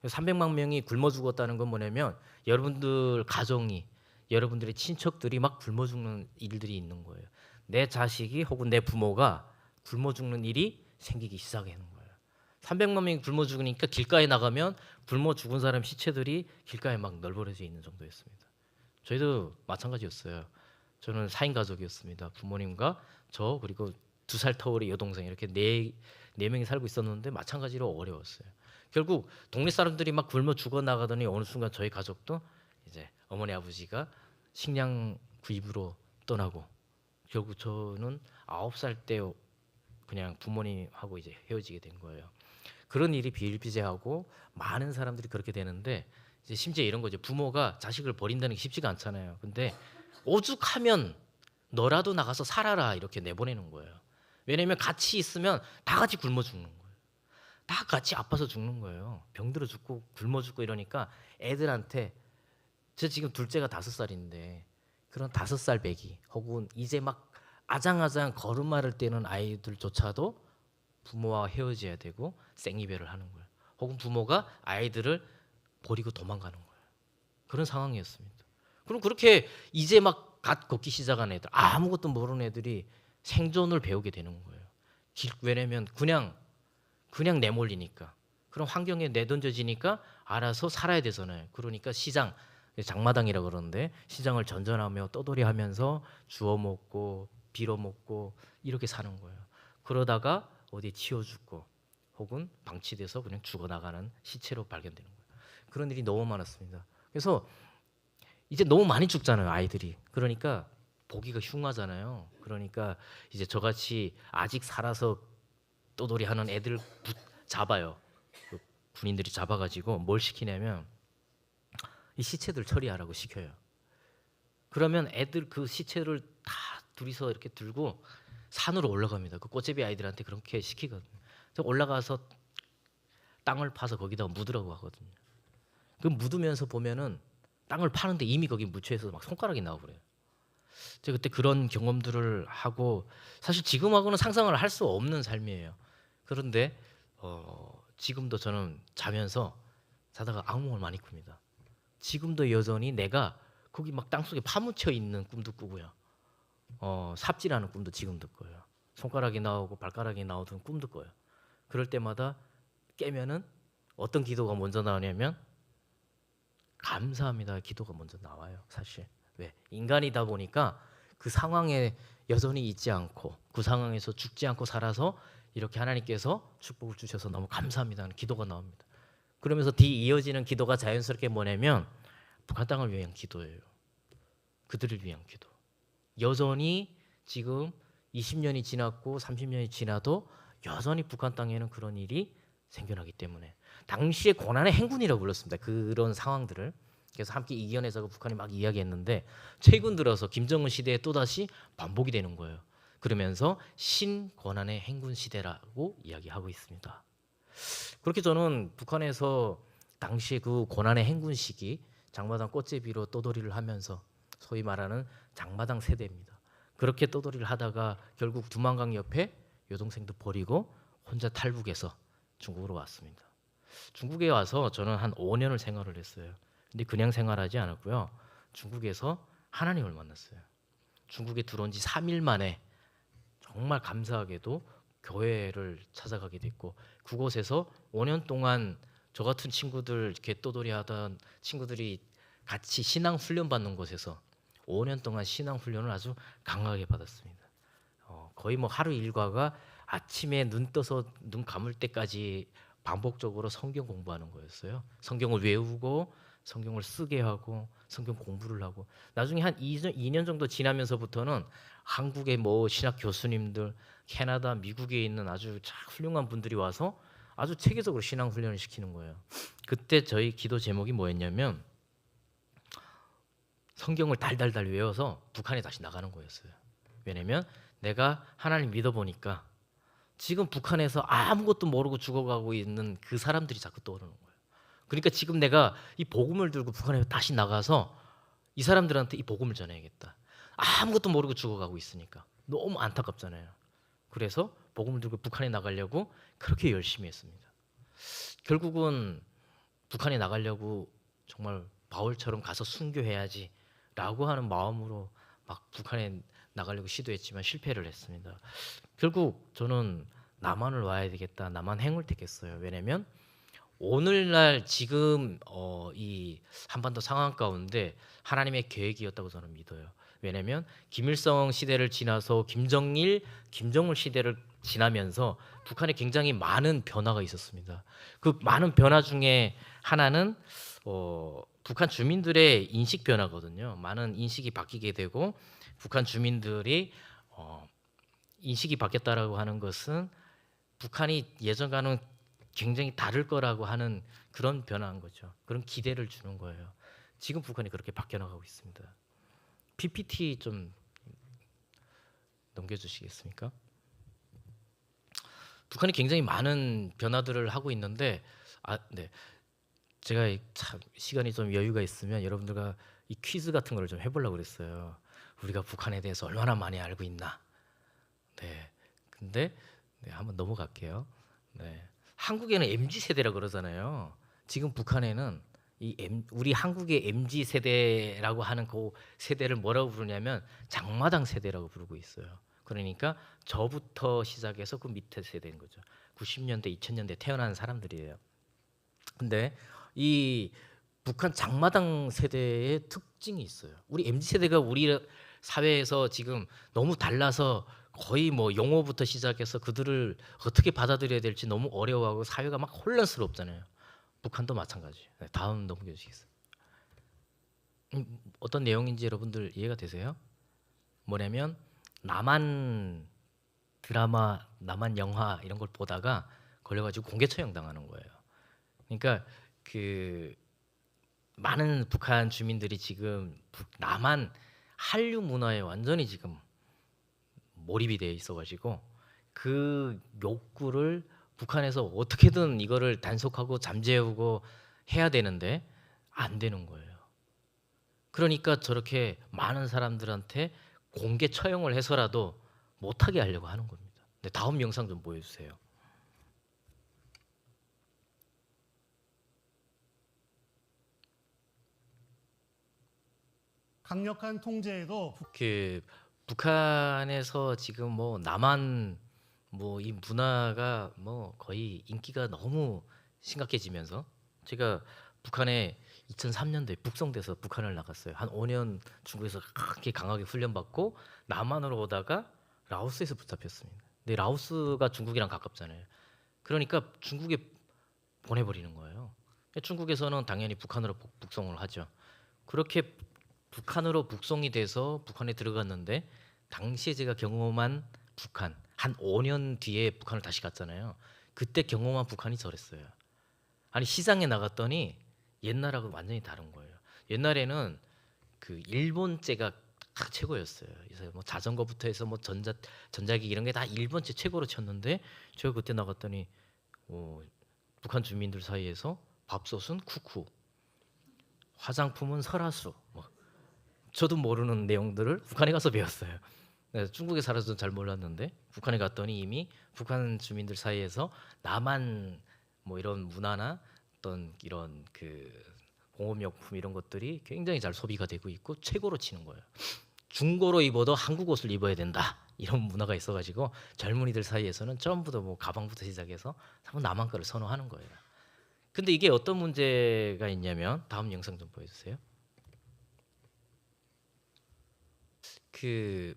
300만 명이 굶어 죽었다는 건 뭐냐면 여러분들 가정이 여러분들의 친척들이 막 굶어 죽는 일들이 있는 거예요. 내 자식이 혹은 내 부모가 굶어 죽는 일이 생기기 시작하는 거예요. 300만 명이 굶어 죽으니까 길가에 나가면 굶어 죽은 사람 시체들이 길가에 막 널브러져 있는 정도였습니다. 저희도 마찬가지였어요. 저는 4인 가족이었습니다. 부모님과 저 그리고 2살 터울의 여동생 이렇게 네 명이 살고 있었는데 마찬가지로 어려웠어요. 결국 동네 사람들이 막 굶어 죽어 나가더니 어느 순간 저희 가족도 이제 어머니 아버지가 식량 구입으로 떠나고 결국 저는 9살 때 그냥 부모님하고 이제 헤어지게 된 거예요. 그런 일이 비일비재하고 많은 사람들이 그렇게 되는데 이제 심지어 이런 거죠. 부모가 자식을 버린다는 게 쉽지가 않잖아요. 근데 오죽하면 너라도 나가서 살아라 이렇게 내보내는 거예요. 왜냐하면 같이 있으면 다 같이 굶어 죽는 거예요. 다 같이 아파서 죽는 거예요. 병들어 죽고 굶어 죽고 이러니까 애들한테 저 지금 둘째가 5살인데 그런 5살 배기 혹은 이제 막 아장아장 걸음마를 떼는 아이들조차도 부모와 헤어져야 되고 생이별을 하는 거예요. 혹은 부모가 아이들을 버리고 도망가는 거예요. 그런 상황이었습니다. 그럼 그렇게 이제 막 갓 걷기 시작한 애들 아무것도 모르는 애들이 생존을 배우게 되는 거예요. 왜냐면 그냥 내몰리니까 그런 환경에 내던져지니까 알아서 살아야 되잖아요. 그러니까 시장 장마당이라고 그러는데 시장을 전전하며 떠돌이하면서 주워 먹고 빌어 먹고 이렇게 사는 거예요. 그러다가 어디 치워 죽고 혹은 방치돼서 그냥 죽어나가는 시체로 발견되는 거예요. 그런 일이 너무 많았습니다. 그래서 이제 너무 많이 죽잖아요, 아이들이. 그러니까 보기가 흉하잖아요. 그러니까 이제 저같이 아직 살아서 떠돌이하는 애들 잡아요. 그 군인들이 잡아가지고 뭘 시키냐면 이 시체들 처리하라고 시켜요. 그러면 애들 그 시체를 다 둘이서 이렇게 들고 산으로 올라갑니다. 그 꽃제비 아이들한테 그렇게 시키거든요. 그래서 올라가서 땅을 파서 거기다 묻으라고 하거든요. 그 묻으면서 보면은 땅을 파는데 이미 거기 묻혀서 막 손가락이 나오고 그래요. 제가 그때 그런 경험들을 하고 사실 지금하고는 상상을 할 수 없는 삶이에요. 그런데 지금도 저는 자면서 자다가 악몽을 많이 꿉니다. 지금도 여전히 내가 거기 막 땅속에 파묻혀 있는 꿈도 꾸고요. 삽질하는 꿈도 지금도 꿔요. 손가락이 나오고 발가락이 나오던 꿈도 꿔요. 그럴 때마다 깨면은 어떤 기도가 먼저 나오냐면 감사합니다 기도가 먼저 나와요. 사실 왜 인간이다 보니까 그 상황에 여전히 있지 않고 그 상황에서 죽지 않고 살아서 이렇게 하나님께서 축복을 주셔서 너무 감사합니다 하는 기도가 나옵니다. 그러면서 뒤 이어지는 기도가 자연스럽게 뭐냐면 북한 땅을 위한 기도예요. 그들을 위한 기도. 여전히 지금 20년이 지났고 30년이 지나도 여전히 북한 땅에는 그런 일이 생겨나기 때문에 당시에 고난의 행군이라고 불렀습니다. 그런 상황들을. 그래서 함께 이겨내서 북한이 막 이야기했는데 최근 들어서 김정은 시대에 또다시 반복이 되는 거예요. 그러면서 신고난의 행군 시대라고 이야기하고 있습니다. 그렇게 저는 북한에서 당시에 그 고난의 행군 시기 장마당 꽃제비로 떠돌이를 하면서 소위 말하는 장마당 세대입니다. 그렇게 떠돌이를 하다가 결국 두만강 옆에 여동생도 버리고 혼자 탈북해서 중국으로 왔습니다. 중국에 와서 저는 한 5년을 생활을 했어요. 근데 그냥 생활하지 않았고요. 중국에서 하나님을 만났어요. 중국에 들어온 지 3일 만에 정말 감사하게도 교회를 찾아가게 됐고 그곳에서 5년 동안 저 같은 친구들 이렇게 떠돌이 하던 친구들이 같이 신앙 훈련 받는 곳에서 5년 동안 신앙 훈련을 아주 강하게 받았습니다. 거의 뭐 하루 일과가 아침에 눈 떠서 눈 감을 때까지 반복적으로 성경 공부하는 거였어요. 성경을 외우고 성경을 쓰게 하고 성경 공부를 하고 나중에 한 2년 정도 지나면서부터는 한국의 뭐 신학 교수님들, 캐나다, 미국에 있는 아주 훌륭한 분들이 와서 아주 체계적으로 신앙 훈련을 시키는 거예요. 그때 저희 기도 제목이 뭐였냐면 성경을 달달달 외워서 북한에 다시 나가는 거였어요. 왜냐면 내가 하나님 믿어보니까 지금 북한에서 아무것도 모르고 죽어가고 있는 그 사람들이 자꾸 떠오르는 거예요. 그러니까 지금 내가 이 복음을 들고 북한에 다시 나가서 이 사람들한테 이 복음을 전해야겠다. 아무것도 모르고 죽어가고 있으니까 너무 안타깝잖아요. 그래서 복음을 들고 북한에 나가려고 그렇게 열심히 했습니다. 결국은 북한에 나가려고 정말 바울처럼 가서 순교해야지 라고 하는 마음으로 막 북한에 나가려고 시도했지만 실패를 했습니다. 결국 저는 남한을 와야 되겠다. 남한행을 택했어요. 왜냐면 오늘날 지금 이 한반도 상황 가운데 하나님의 계획이었다고 저는 믿어요. 왜냐면 김일성 시대를 지나서 김정일, 김정은 시대를 지나면서 북한에 굉장히 많은 변화가 있었습니다. 그 많은 변화 중에 하나는 북한 주민들의 인식 변화거든요. 많은 인식이 바뀌게 되고 북한 주민들이 인식이 바뀌었다라고 하는 것은 북한이 예전과는 굉장히 다를 거라고 하는 그런 변화인 거죠. 그런 기대를 주는 거예요. 지금 북한이 그렇게 바뀌어나가고 있습니다. PPT 좀 넘겨주시겠습니까? 북한이 굉장히 많은 변화들을 하고 있는데, 네, 제가 참 시간이 좀 여유가 있으면 여러분들과 이 퀴즈 같은 걸 좀 해보려고 그랬어요. 우리가 북한에 대해서 얼마나 많이 알고 있나? 네, 근데 한번 넘어갈게요. 네, 한국에는 MZ 세대라고 그러잖아요. 지금 북한에는 우리 한국의 MZ 세대라고 하는 그 세대를 뭐라고 부르냐면 장마당 세대라고 부르고 있어요. 그러니까 저부터 시작해서 그 밑에 세대인 거죠. 90년대, 2000년대 태어난 사람들이에요. 근데 이 북한 장마당 세대의 특징이 있어요. 우리 MZ 세대가 우리 사회에서 지금 너무 달라서 거의 뭐 용어부터 시작해서 그들을 어떻게 받아들여야 될지 너무 어려워하고 사회가 막 혼란스럽잖아요. 북한도 마찬가지. 네, 다음 넘겨주시겠어요? 어떤 내용인지 여러분들 이해가 되세요? 뭐냐면 남한 드라마, 남한 영화 이런 걸 보다가 걸려가지고 공개 처형 당하는 거예요. 그러니까 그 많은 북한 주민들이 지금 남한 한류 문화에 완전히 지금 몰입이 돼 있어가지고 그 욕구를 북한에서 어떻게든 이거를 단속하고 잠재우고 해야 되는데 안 되는 거예요. 그러니까 저렇게 많은 사람들한테 공개 처형을 해서라도 못하게 하려고 하는 겁니다. 네, 다음 영상 좀 보여주세요. 강력한 통제에도 그 북한에서 지금 뭐 남한 뭐 이 문화가 뭐 거의 인기가 너무 심각해지면서 제가 북한에 2003년도에 북송돼서 북한을 나갔어요. 한 5년 중국에서 그렇게 강하게 훈련받고 남한으로 오다가 라오스에서 붙잡혔습니다. 근데 라오스가 중국이랑 가깝잖아요. 그러니까 중국에 보내버리는 거예요. 중국에서는 당연히 북한으로 북송을 하죠. 그렇게 북한으로 북송이 돼서 북한에 들어갔는데 당시에 제가 경험한 북한 한 5년 뒤에 북한을 다시 갔잖아요. 그때 경험한 북한이 저랬어요. 아니 시장에 나갔더니 옛날하고 완전히 다른 거예요. 옛날에는 그 일본제가 다 최고였어요. 그래서 뭐 자전거부터 해서 뭐 전자기기 이런 게 다 일본제 최고로 쳤는데 제가 그때 나갔더니 북한 주민들 사이에서 밥솥은 쿠쿠, 화장품은 설화수, 뭐 저도 모르는 내용들을 북한에 가서 배웠어요. 중국에 살아서 잘 몰랐는데 북한에 갔더니 이미 북한 주민들 사이에서 남한 뭐 이런 문화나 어떤 이런 그 공업용품 이런 것들이 굉장히 잘 소비가 되고 있고 최고로 치는 거예요. 중고로 입어도 한국 옷을 입어야 된다 이런 문화가 있어가지고 젊은이들 사이에서는 전부 다 뭐 가방부터 시작해서 남한 거를 선호하는 거예요. 근데 이게 어떤 문제가 있냐면 다음 영상 좀 보여주세요. 그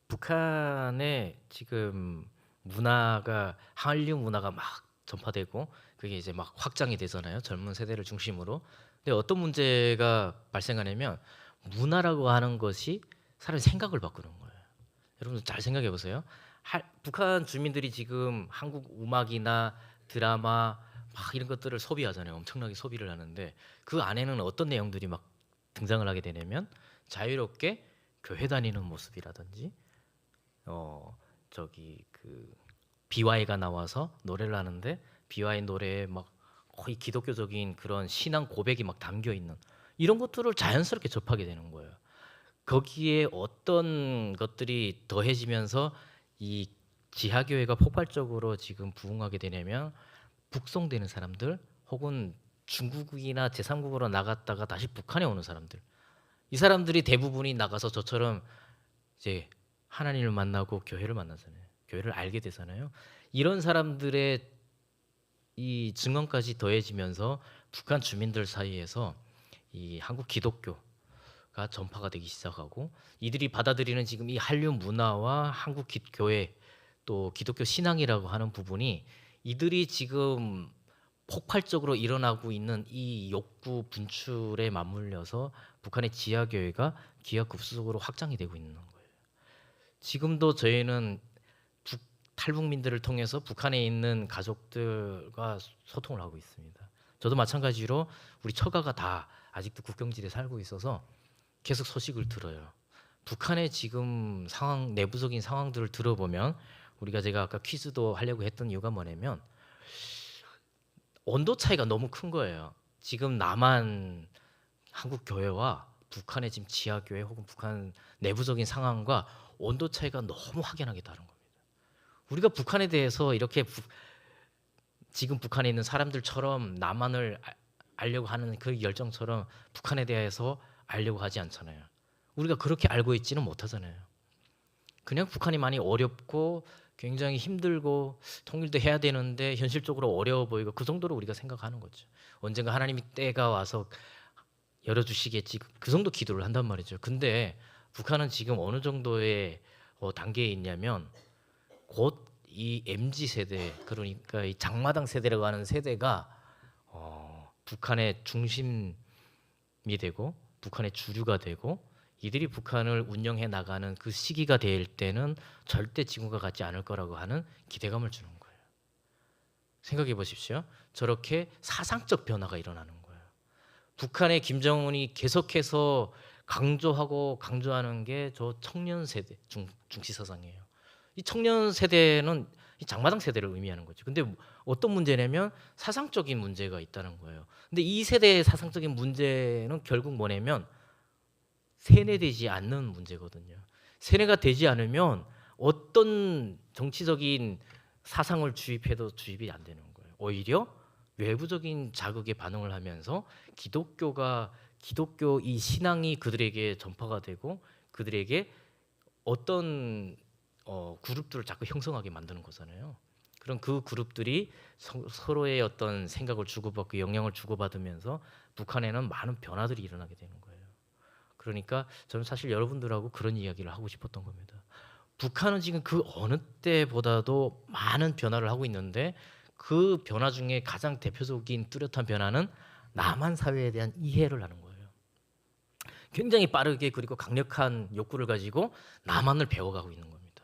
북한의 지금 문화가 한류 문화가 막 전파되고 그게 이제 막 확장이 되잖아요. 젊은 세대를 중심으로. 근데 어떤 문제가 발생하냐면 문화라고 하는 것이 사람의 생각을 바꾸는 거예요. 여러분 잘 생각해 보세요. 북한 주민들이 지금 한국 음악이나 드라마 막 이런 것들을 소비하잖아요. 엄청나게 소비를 하는데 그 안에는 어떤 내용들이 막 등장을 하게 되냐면 자유롭게 교회 다니는 모습이라든지 저기 그 BY가 나와서 노래를 하는데 BY 노래에 막 거의 기독교적인 그런 신앙 고백이 막 담겨 있는 이런 것들을 자연스럽게 접하게 되는 거예요. 거기에 어떤 것들이 더해지면서 이 지하교회가 폭발적으로 지금 부흥하게 되냐면 북송되는 사람들 혹은 중국이나 제3국으로 나갔다가 다시 북한에 오는 사람들 이 사람들이 대부분이 나가서 저처럼 이제 하나님을 만나고 교회를 만나잖아요. 교회를 알게 되잖아요. 이런 사람들의 이 증언까지 더해지면서 북한 주민들 사이에서 이 한국 기독교가 전파가 되기 시작하고 이들이 받아들이는 지금 이 한류 문화와 한국 교회 또 기독교 신앙이라고 하는 부분이 이들이 지금 폭발적으로 일어나고 있는 이 욕구 분출에 맞물려서 북한의 지하교회가 기하급수적으로 확장이 되고 있는 거예요. 지금도 저희는 탈북민들을 통해서 북한에 있는 가족들과 소통을 하고 있습니다. 저도 마찬가지로 우리 처가가 다 아직도 국경지대에 살고 있어서 계속 소식을 들어요. 북한의 지금 상황, 내부적인 상황들을 들어보면 제가 아까 퀴즈도 하려고 했던 이유가 뭐냐면 온도 차이가 너무 큰 거예요. 지금 남한 한국 교회와 북한의 지금 지하 교회 혹은 북한 내부적인 상황과 온도 차이가 너무 확연하게 다른 겁니다. 우리가 북한에 대해서 이렇게 지금 북한에 있는 사람들처럼 남한을 알려고 하는 그 열정처럼 북한에 대해서 알려고 하지 않잖아요. 우리가 그렇게 알고 있지는 못하잖아요. 그냥 북한이 많이 어렵고 굉장히 힘들고 통일도 해야 되는데 현실적으로 어려워 보이고 그 정도로 우리가 생각하는 거죠. 언젠가 하나님이 때가 와서 열어주시겠지 그 정도 기도를 한단 말이죠. 근데 북한은 지금 어느 정도의 단계에 있냐면 곧 이 MZ 세대 그러니까 이 장마당 세대라고 하는 세대가 북한의 중심이 되고 북한의 주류가 되고 이들이 북한을 운영해 나가는 그 시기가 될 때는 절대 지금과 같지 않을 거라고 하는 기대감을 주는 거예요. 생각해 보십시오. 저렇게 사상적 변화가 일어나는 거예요. 북한의 김정은이 계속해서 강조하는 게 저 청년 세대 중시 사상이에요. 이 청년 세대는 이 장마당 세대를 의미하는 거죠. 근데 어떤 문제냐면 사상적인 문제가 있다는 거예요. 근데 이 세대의 사상적인 문제는 결국 뭐냐면 세뇌되지 않는 문제거든요. 세뇌가 되지 않으면 어떤 정치적인 사상을 주입해도 주입이 안 되는 거예요. 오히려 외부적인 자극에 반응을 하면서 기독교 이 신앙이 그들에게 전파가 되고 그들에게 어떤 그룹들을 자꾸 형성하게 만드는 거잖아요. 그럼 그 그룹들이 서로의 어떤 생각을 주고받고 영향을 주고받으면서 북한에는 많은 변화들이 일어나게 되는 거예요. 그러니까 저는 사실 여러분들하고 그런 이야기를 하고 싶었던 겁니다. 북한은 지금 그 어느 때보다도 많은 변화를 하고 있는데 그 변화 중에 가장 대표적인 뚜렷한 변화는 남한 사회에 대한 이해를 하는 거예요. 굉장히 빠르게 그리고 강력한 욕구를 가지고 남한을 배워가고 있는 겁니다.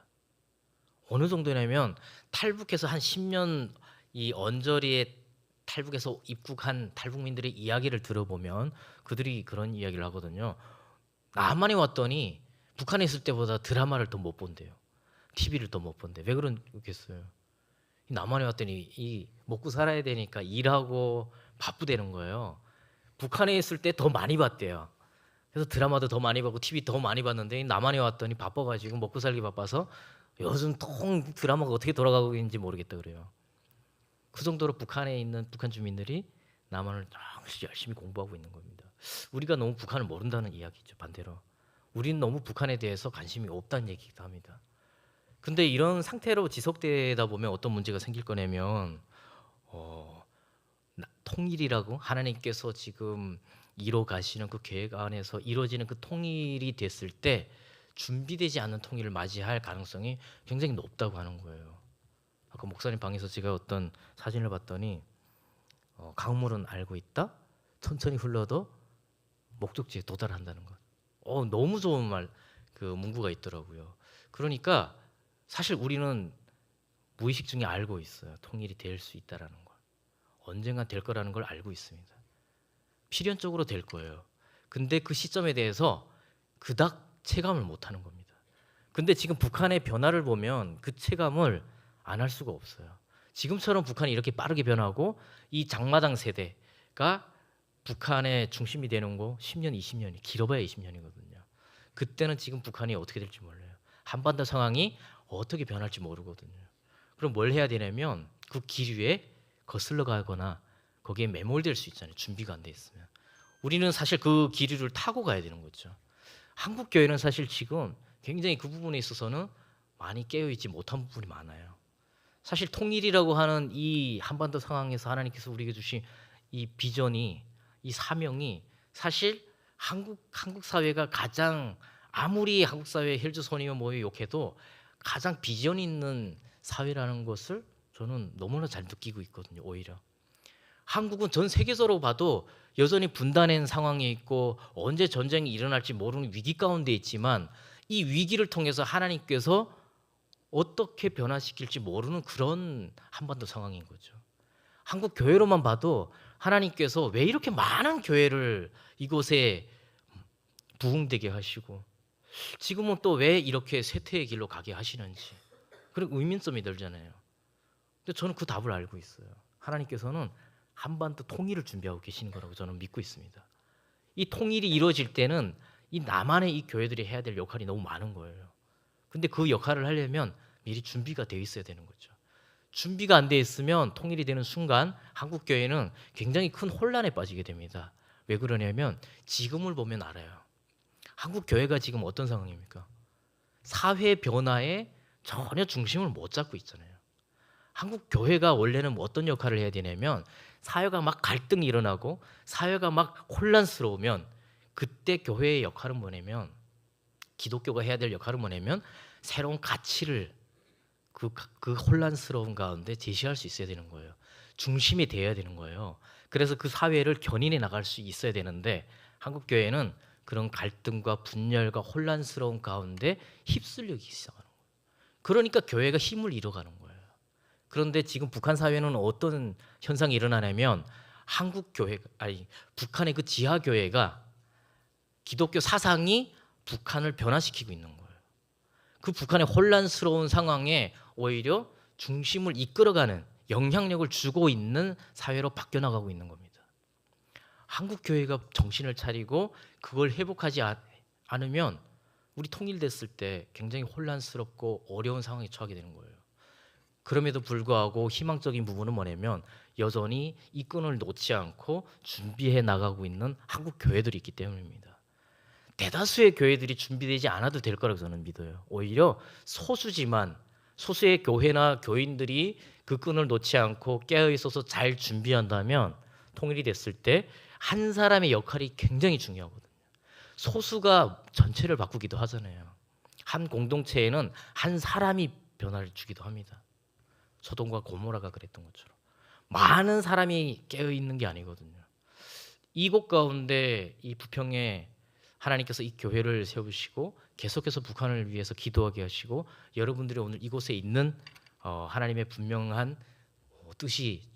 어느 정도냐면 탈북해서 한 10년 이 언저리에 탈북해서 입국한 탈북민들의 이야기를 들어보면 그들이 그런 이야기를 하거든요. 남한에 왔더니 북한에 있을 때보다 드라마를 더 못 본대요. TV를 더 못 본대. 왜 그러겠어요? 남한에 왔더니 이 먹고 살아야 되니까 일하고 바쁘다는 거예요. 북한에 있을 때 더 많이 봤대요. 그래서 드라마도 더 많이 보고 TV 더 많이 봤는데 남한에 왔더니 바빠가지고 먹고 살기 바빠서 요즘 통 드라마가 어떻게 돌아가고 있는지 모르겠다 그래요. 그 정도로 북한에 있는 북한 주민들이 남한을 열심히 공부하고 있는 겁니다. 우리가 너무 북한을 모른다는 이야기죠. 반대로 우리는 너무 북한에 대해서 관심이 없다는 얘기기도 합니다. 근데 이런 상태로 지속되다 보면 어떤 문제가 생길 거냐면 통일이라고 하나님께서 지금 이뤄 가시는 그 계획 안에서 이루어지는 그 통일이 됐을 때 준비되지 않은 통일을 맞이할 가능성이 굉장히 높다고 하는 거예요. 아까 목사님 방에서 제가 어떤 사진을 봤더니 강물은 알고 있다. 천천히 흘러도 목적지에 도달한다는 것. 너무 좋은 말, 그 문구가 있더라고요. 그러니까 사실 우리는 무의식 중에 알고 있어요. 통일이 될 수 있다라는 걸. 언젠가 될 거라는 걸 알고 있습니다. 필연적으로 될 거예요. 근데 그 시점에 대해서 그닥 체감을 못 하는 겁니다. 근데 지금 북한의 변화를 보면 그 체감을 안 할 수가 없어요. 지금처럼 북한이 이렇게 빠르게 변하고 이 장마당 세대가 북한의 중심이 되는 거 10년, 20년이 길어봐야 20년이거든요. 그때는 지금 북한이 어떻게 될지 몰라요. 한반도 상황이 어떻게 변할지 모르거든요. 그럼 뭘 해야 되냐면 그 기류에 거슬러 가거나 거기에 매몰될 수 있잖아요. 준비가 안 돼 있으면. 우리는 사실 그 기류를 타고 가야 되는 거죠. 한국 교회는 사실 지금 굉장히 그 부분에 있어서는 많이 깨어 있지 못한 부분이 많아요. 사실 통일이라고 하는 이 한반도 상황에서 하나님께서 우리에게 주신 이 비전이, 이 사명이 사실 한국 사회가 가장, 아무리 한국 사회에 헬즈손이며 뭐에 욕해도 가장 비전 있는 사회라는 것을 저는 너무나 잘 느끼고 있거든요. 오히려 한국은 전 세계적으로 봐도 여전히 분단된 상황에 있고 언제 전쟁이 일어날지 모르는 위기 가운데 있지만 이 위기를 통해서 하나님께서 어떻게 변화시킬지 모르는 그런 한반도 상황인 거죠. 한국 교회로만 봐도 하나님께서 왜 이렇게 많은 교회를 이곳에 부흥되게 하시고 지금은 또 왜 이렇게 쇠퇴의 길로 가게 하시는지 그런 의문점이 들잖아요. 근데 저는 그 답을 알고 있어요. 하나님께서는 한반도 통일을 준비하고 계시는 거라고 저는 믿고 있습니다. 이 통일이 이루어질 때는 이 남한의 이 교회들이 해야 될 역할이 너무 많은 거예요. 근데 그 역할을 하려면 미리 준비가 되어 있어야 되는 거죠. 준비가 안 돼 있으면 통일이 되는 순간 한국 교회는 굉장히 큰 혼란에 빠지게 됩니다. 왜 그러냐면 지금을 보면 알아요. 한국 교회가 지금 어떤 상황입니까? 사회 변화에 전혀 중심을 못 잡고 있잖아요. 한국 교회가 원래는 어떤 역할을 해야 되냐면 사회가 막 갈등이 일어나고 사회가 막 혼란스러우면 그때 교회의 역할은 뭐냐면 기독교가 해야 될 역할은 뭐냐면 새로운 가치를 그 혼란스러운 가운데 제시할 수 있어야 되는 거예요. 중심이 되어야 되는 거예요. 그래서 그 사회를 견인해 나갈 수 있어야 되는데 한국 교회는 그런 갈등과 분열과 혼란스러운 가운데 휩쓸리기 시작하는 거예요. 그러니까 교회가 힘을 잃어가는 거예요. 그런데 지금 북한 사회는 어떤 현상이 일어나냐면 북한의 그 지하 교회가 기독교 사상이 북한을 변화시키고 있는 거예요. 그 북한의 혼란스러운 상황에 오히려 중심을 이끌어가는 영향력을 주고 있는 사회로 바뀌어 나가고 있는 겁니다. 한국 교회가 정신을 차리고 그걸 회복하지 않으면 우리 통일됐을 때 굉장히 혼란스럽고 어려운 상황에 처하게 되는 거예요. 그럼에도 불구하고 희망적인 부분은 뭐냐면 여전히 이 끈을 놓지 않고 준비해 나가고 있는 한국 교회들이 있기 때문입니다. 대다수의 교회들이 준비되지 않아도 될 거라고 저는 믿어요. 오히려 소수지만 소수의 교회나 교인들이 그 끈을 놓지 않고 깨어 있어서 잘 준비한다면 통일이 됐을 때 한 사람의 역할이 굉장히 중요하거든요. 소수가 전체를 바꾸기도 하잖아요. 한 공동체에는 한 사람이 변화를 주기도 합니다. 소돔과 고모라가 그랬던 것처럼 많은 사람이 깨어 있는 게 아니거든요. 이곳 가운데 이 부평에 하나님께서 이 교회를 세우시고 계속해서 북한을 위해서 기도하게 하시고 여러분들이 오늘 이곳에 있는 하나님의 분명한 뜻이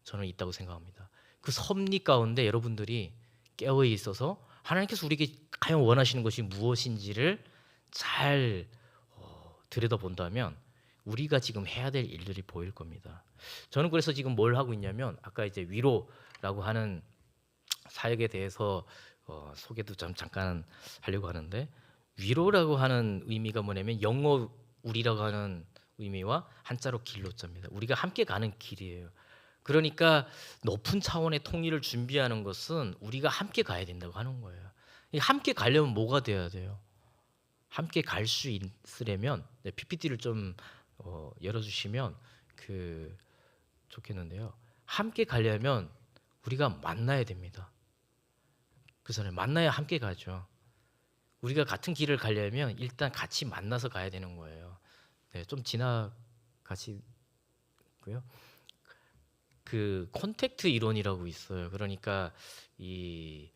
저는 있다고 생각합니다. 그 섭리 가운데 여러분들이 깨어 있어서 하나님께서 우리에게 과연 원하시는 것이 무엇인지를 잘 들여다본다면 우리가 지금 해야 될 일들이 보일 겁니다. 저는 그래서 지금 뭘 하고 있냐면 아까 이제 위로라고 하는 사역에 대해서 소개도 좀 잠깐 하려고 하는데 위로라고 하는 의미가 뭐냐면 영어 우리라고 하는 의미와 한자로 길로자입니다. 우리가 함께 가는 길이에요. 그러니까 높은 차원의 통일을 준비하는 것은 우리가 함께 가야 된다고 하는 거예요. 함께 가려면 뭐가 돼야 돼요? 함께 갈 수 있으려면 PPT를 좀 열어주시면 좋겠는데요. 함께 가려면 우리가 만나야 됩니다. 그 전에 만나야 함께 가죠. 우리가 같은 길을 가려면 일단 같이 만나서 가야 되는 거예요. 네, 좀 지나가시고요. 그 콘택트 이론이라고 있어요. 그러니까 이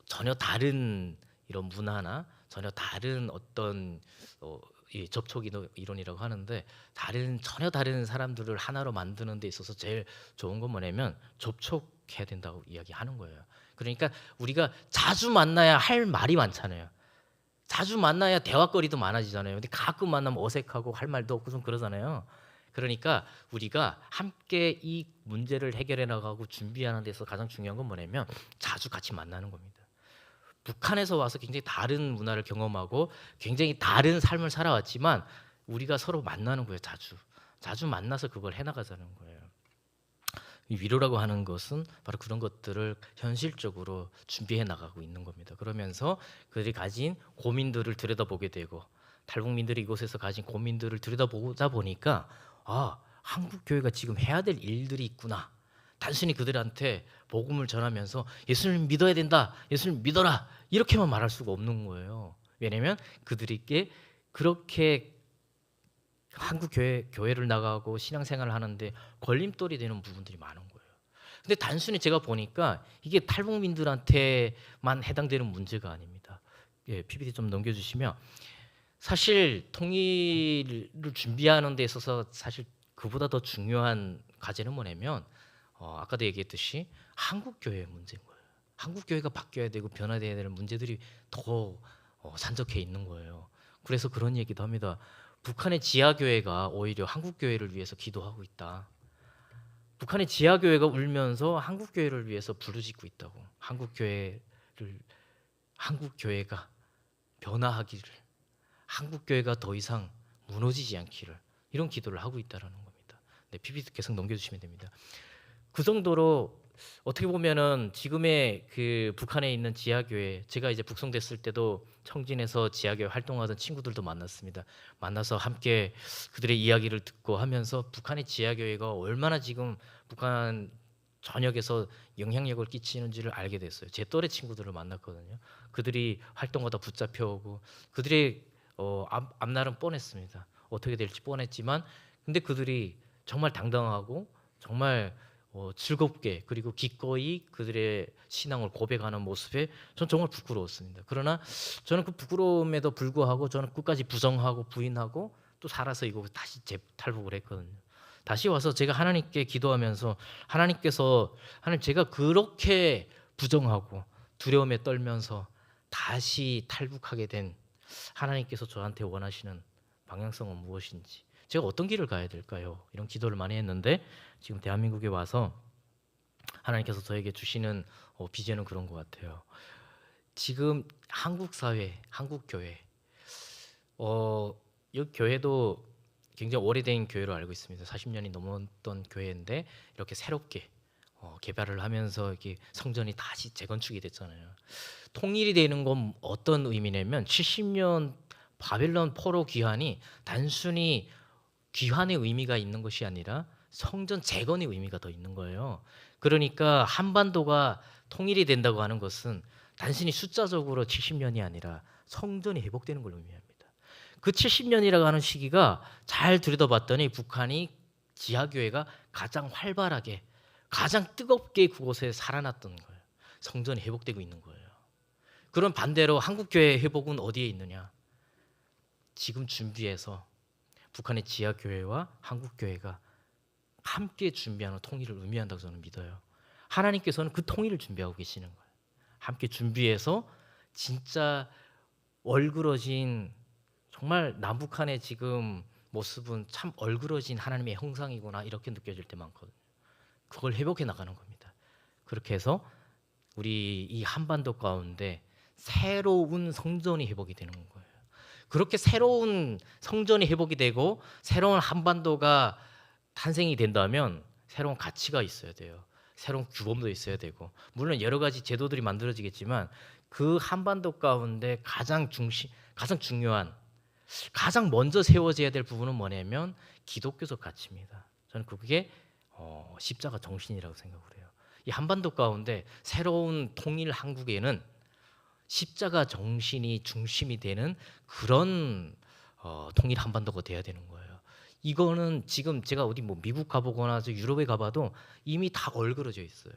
전혀 다른 이런 문화나 전혀 다른 어떤 이 접촉 이론이라고 하는데 전혀 다른 사람들을 하나로 만드는 데 있어서 제일 좋은 건 뭐냐면 접촉해야 된다고 이야기하는 거예요. 그러니까 우리가 자주 만나야 할 말이 많잖아요. 자주 만나야 대화거리도 많아지잖아요. 근데 가끔 만나면 어색하고 할 말도 없고 좀 그러잖아요. 그러니까 우리가 함께 이 문제를 해결해 나가고 준비하는 데서 가장 중요한 건 뭐냐면 자주 같이 만나는 겁니다. 북한에서 와서 굉장히 다른 문화를 경험하고 굉장히 다른 삶을 살아왔지만 우리가 서로 만나는 거예요. 자주 만나서 그걸 해나가자는 거예요. 이 위로라고 하는 것은 바로 그런 것들을 현실적으로 준비해 나가고 있는 겁니다. 그러면서 그들이 가진 고민들을 들여다보게 되고 탈북민들이 이곳에서 가진 고민들을 들여다보다 보니까 한국 교회가 지금 해야 될 일들이 있구나. 단순히 그들한테 복음을 전하면서 예수님 믿어야 된다, 예수님 믿어라 이렇게만 말할 수가 없는 거예요. 왜냐하면 그들에게 그렇게 한국 교회를 나가고 신앙생활을 하는데 걸림돌이 되는 부분들이 많은 거예요. 근데 단순히 제가 보니까 이게 탈북민들한테만 해당되는 문제가 아닙니다. PPT 좀 넘겨주시면 사실 통일을 준비하는 데 있어서 사실 그보다 더 중요한 과제는 뭐냐면 아까도 얘기했듯이 한국 교회의 문제인 거예요. 한국 교회가 바뀌어야 되고 변화돼야 되는 문제들이 더 산적해 있는 거예요. 그래서 그런 얘기도 합니다. 북한의 지하교회가 오히려 한국교회를 위해서 기도하고 있다. 북한의 지하교회가 울면서 한국교회를 위해서 부르짖고 있다고. 한국교회가 변화하기를, 한국교회가 더 이상 무너지지 않기를 이런 기도를 하고 있다라는 겁니다. 네, PPT 계속 넘겨주시면 됩니다. 그 정도로 어떻게 보면은 지금의 그 북한에 있는 지하교회, 제가 이제 북송됐을 때도 청진에서 지하교회 활동하던 친구들도 만났습니다. 만나서 함께 그들의 이야기를 듣고 하면서 북한의 지하교회가 얼마나 지금 북한 전역에서 영향력을 끼치는지를 알게 됐어요. 제 또래 친구들을 만났거든요. 그들이 활동하다 붙잡혀오고 그들의 앞날은 뻔했습니다. 어떻게 될지 뻔했지만 근데 그들이 정말 당당하고 정말 즐겁게 그리고 기꺼이 그들의 신앙을 고백하는 모습에 전 정말 부끄러웠습니다. 그러나 저는 그 부끄러움에도 불구하고 저는 끝까지 부정하고 부인하고 또 살아서 이거 다시 재탈북을 했거든요. 다시 와서 제가 하나님께 기도하면서 하나님 제가 그렇게 부정하고 두려움에 떨면서 다시 탈북하게 된 하나님께서 저한테 원하시는 방향성은 무엇인지 제가 어떤 길을 가야 될까요? 이런 기도를 많이 했는데 지금 대한민국에 와서 하나님께서 저에게 주시는 비전은 그런 것 같아요. 지금 한국 사회, 한국 교회, 이 교회도 굉장히 오래된 교회로 알고 있습니다. 40년이 넘었던 교회인데 이렇게 새롭게 개발을 하면서 이렇게 성전이 다시 재건축이 됐잖아요. 통일이 되는 건 어떤 의미냐면 70년 바벨론 포로 귀환이 단순히 귀환의 의미가 있는 것이 아니라 성전 재건의 의미가 더 있는 거예요. 그러니까 한반도가 통일이 된다고 하는 것은 단순히 숫자적으로 70년이 아니라 성전이 회복되는 걸 의미합니다. 그 70년이라고 하는 시기가 잘 들여다봤더니 북한이 지하교회가 가장 활발하게 가장 뜨겁게 그곳에 살아났던 거예요. 성전이 회복되고 있는 거예요. 그런 반대로 한국교회 회복은 어디에 있느냐? 지금 준비해서 북한의 지하교회와 한국교회가 함께 준비하는 통일을 의미한다고 저는 믿어요. 하나님께서는 그 통일을 준비하고 계시는 거예요. 함께 준비해서 진짜 얼그러진 정말 남북한의 지금 모습은 참 얼그러진 하나님의 형상이구나 이렇게 느껴질 때 많거든요. 그걸 회복해 나가는 겁니다. 그렇게 해서 우리 이 한반도 가운데 새로운 성전이 회복이 되는 거예요. 그렇게 새로운 성전이 회복이 되고 새로운 한반도가 탄생이 된다면 새로운 가치가 있어야 돼요. 새로운 규범도 있어야 되고 물론 여러 가지 제도들이 만들어지겠지만 그 한반도 가운데 가장 중요한 가장 먼저 세워져야 될 부분은 뭐냐면 기독교적 가치입니다. 저는 그게 십자가 정신이라고 생각을 해요. 이 한반도 가운데 새로운 통일 한국에는 십자가 정신이 중심이 되는 그런 통일 한반도가 돼야 되는 거예요. 이거는 지금 제가 어디 뭐 미국 가보거나 유럽에 가봐도 이미 다 얼그러져 있어요.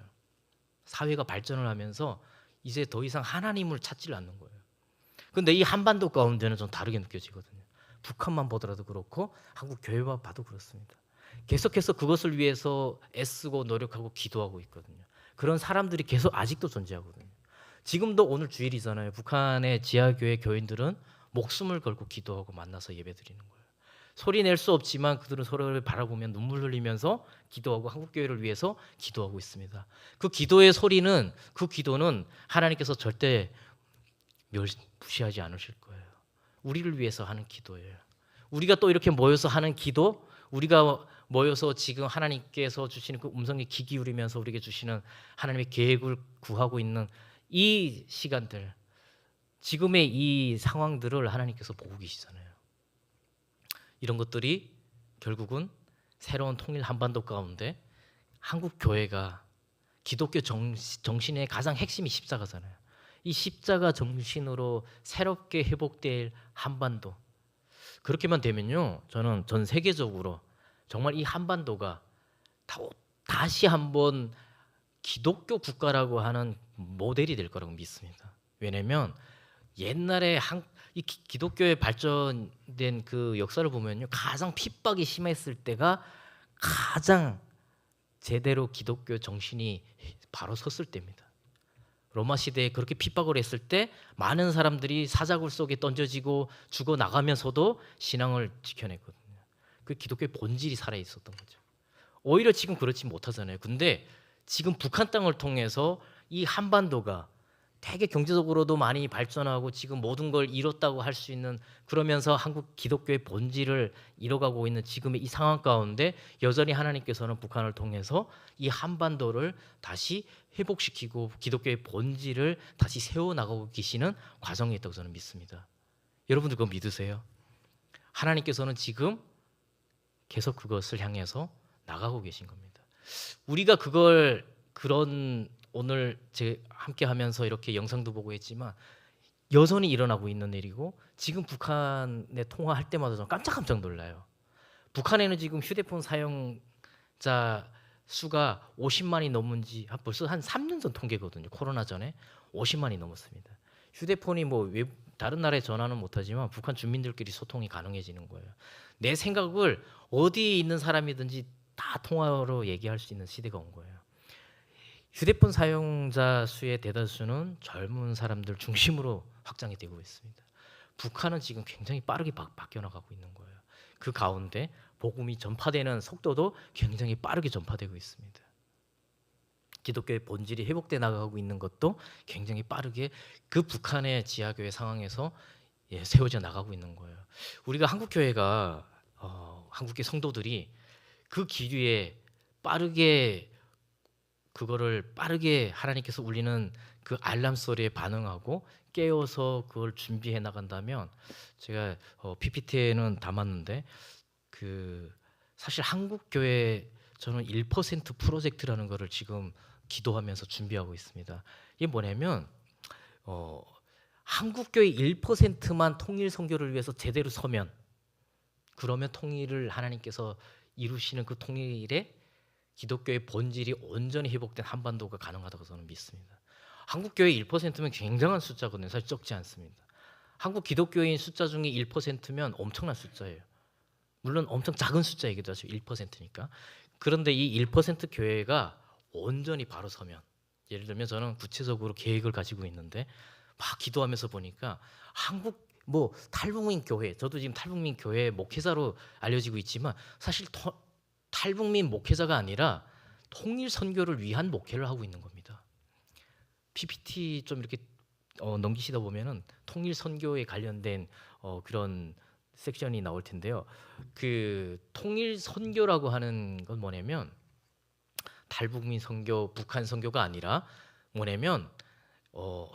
사회가 발전을 하면서 이제 더 이상 하나님을 찾지를 않는 거예요. 근데 이 한반도 가운데는 좀 다르게 느껴지거든요. 북한만 보더라도 그렇고 한국 교회만 봐도 그렇습니다. 계속해서 그것을 위해서 애쓰고 노력하고 기도하고 있거든요. 그런 사람들이 계속 아직도 존재하거든요. 지금도 오늘 주일이잖아요. 북한의 지하교회 교인들은 목숨을 걸고 기도하고 만나서 예배드리는 거예요. 소리 낼 수 없지만 그들은 서로를 바라보며 눈물 흘리면서 기도하고 한국교회를 위해서 기도하고 있습니다. 그 기도의 소리는 그 기도는 하나님께서 절대 무시하지 않으실 거예요. 우리를 위해서 하는 기도예요. 우리가 또 이렇게 모여서 하는 기도, 우리가 모여서 지금 하나님께서 주시는 그 음성에 귀 기울이면서 우리에게 주시는 하나님의 계획을 구하고 있는 이 시간들, 지금의 이 상황들을 하나님께서 보고 계시잖아요. 이런 것들이 결국은 새로운 통일 한반도 가운데 한국 교회가 기독교 정신의 가장 핵심이 십자가잖아요. 이 십자가 정신으로 새롭게 회복될 한반도, 그렇게만 되면요, 저는 전 세계적으로 정말 이 한반도가 다시 한번 기독교 국가라고 하는 모델이 될 거라고 믿습니다. 왜냐하면 옛날에 이 기독교의 발전된 그 역사를 보면요, 가장 핍박이 심했을 때가 가장 제대로 기독교 정신이 바로 섰을 때입니다. 로마 시대에 그렇게 핍박을 했을 때 많은 사람들이 사자굴 속에 던져지고 죽어 나가면서도 신앙을 지켜냈거든요. 그 기독교의 본질이 살아 있었던 거죠. 오히려 지금 그렇지 못하잖아요. 근데 지금 북한 땅을 통해서 이 한반도가 되게 경제적으로도 많이 발전하고 지금 모든 걸 이뤘다고 할 수 있는, 그러면서 한국 기독교의 본질을 이뤄가고 있는 지금의 이 상황 가운데 여전히 하나님께서는 북한을 통해서 이 한반도를 다시 회복시키고 기독교의 본질을 다시 세워나가고 계시는 과정이 있다고 저는 믿습니다. 여러분들 그거 믿으세요? 하나님께서는 지금 계속 그것을 향해서 나가고 계신 겁니다. 우리가 그런 오늘 제 함께 하면서 이렇게 영상도 보고 했지만 여전히 일어나고 있는 일이고, 지금 북한에 통화할 때마다 저는 깜짝 놀라요. 북한에는 지금 휴대폰 사용자 수가 50만이 넘은지 벌써 한 3년 전 통계거든요. 코로나 전에 50만이 넘었습니다. 휴대폰이 뭐 다른 나라에 전화는 못하지만 북한 주민들끼리 소통이 가능해지는 거예요. 내 생각을 어디에 있는 사람이든지 다 통화로 얘기할 수 있는 시대가 온 거예요. 휴대폰 사용자 수의 대다수는 젊은 사람들 중심으로 확장이 되고 있습니다. 북한은 지금 굉장히 빠르게 바뀌어 나가고 있는 거예요. 그 가운데 복음이 전파되는 속도도 굉장히 빠르게 전파되고 있습니다. 기독교의 본질이 회복돼 나가고 있는 것도 굉장히 빠르게 그 북한의 지하교회 상황에서 세워져 나가고 있는 거예요. 우리가 한국교회가 한국교 성도들이 그 기류에 빠르게 그거를 빠르게 하나님께서 울리는 그 알람 소리에 반응하고 깨어서 그걸 준비해 나간다면, 제가 PPT에는 담았는데 그 사실 한국 교회 저는 1% 프로젝트라는 거를 지금 기도하면서 준비하고 있습니다. 이게 뭐냐면 한국 교회 1%만 통일 선교를 위해서 제대로 서면, 그러면 통일을 하나님께서 이루시는 그 통일에 기독교의 본질이 온전히 회복된 한반도가 가능하다고 저는 믿습니다. 한국 교회 1%면 굉장한 숫자거든요. 사실 적지 않습니다. 한국 기독교인 숫자 중에 1%면 엄청난 숫자예요. 물론 엄청 작은 숫자이기도 하죠. 1%니까. 그런데 이 1% 교회가 온전히 바로 서면, 예를 들면 저는 구체적으로 계획을 가지고 있는데 막 기도하면서 보니까 한국 탈북민 교회, 저도 지금 탈북민 교회 목회자로 알려지고 있지만 사실 탈북민 목회자가 아니라 통일 선교를 위한 목회를 하고 있는 겁니다. PPT 좀 이렇게 넘기시다 보면은 통일 선교에 관련된 그런 섹션이 나올 텐데요. 그 통일 선교라고 하는 건 뭐냐면 탈북민 선교, 북한 선교가 아니라 뭐냐면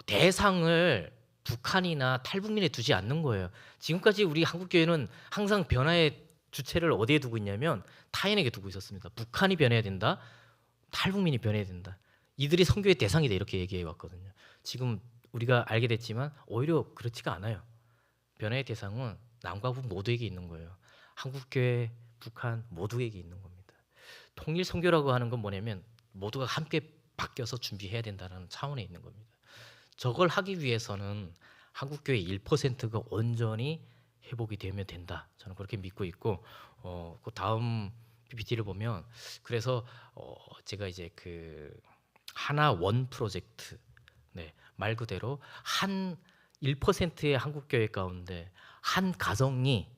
대상을 북한이나 탈북민에 두지 않는 거예요. 지금까지 우리 한국 교회는 항상 변화의 주체를 어디에 두고 있냐면 타인에게 두고 있었습니다. 북한이 변해야 된다, 탈북민이 변해야 된다. 이들이 선교의 대상이다 이렇게 얘기해 왔거든요. 지금 우리가 알게 됐지만 오히려 그렇지가 않아요. 변화의 대상은 남과 북 모두에게 있는 거예요. 한국 교회, 북한 모두에게 있는 겁니다. 통일 선교라고 하는 건 뭐냐면 모두가 함께 바뀌어서 준비해야 된다는 차원에 있는 겁니다. 저걸 하기 위해서는 한국 교회 1%가 온전히 회복이 되면 된다. 저는 그렇게 믿고 있고, 그 다음 PPT를 보면, 그래서 제가 이제 그 하나 원 프로젝트, 말 그대로 한 1%의 한국 교회 가운데 한 가정이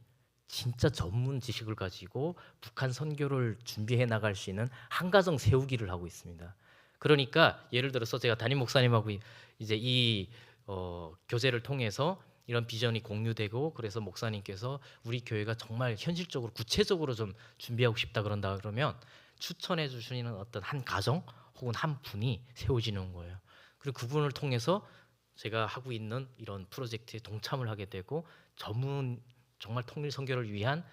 진짜 전문 지식을 가지고 북한 선교를 준비해 나갈 수 있는 한 가정 세우기를 하고 있습니다. 그러니까 예를 들어서 제가 담임 목사님하고 이제 이 교제를 통해서 이런 비전이 공유되고, 그래서 목사님께서 우리 교회가 정말 현실적으로 구체적으로 좀 준비하고 싶다 그러면 추천해 주시는 어떤 한 가정 혹은 한 분이 세워지는 거예요. 그리고 그분을 통해서 제가 하고 있는 이런 프로젝트에 동참을 하게 되고 전문 정말 통일 선교를 위한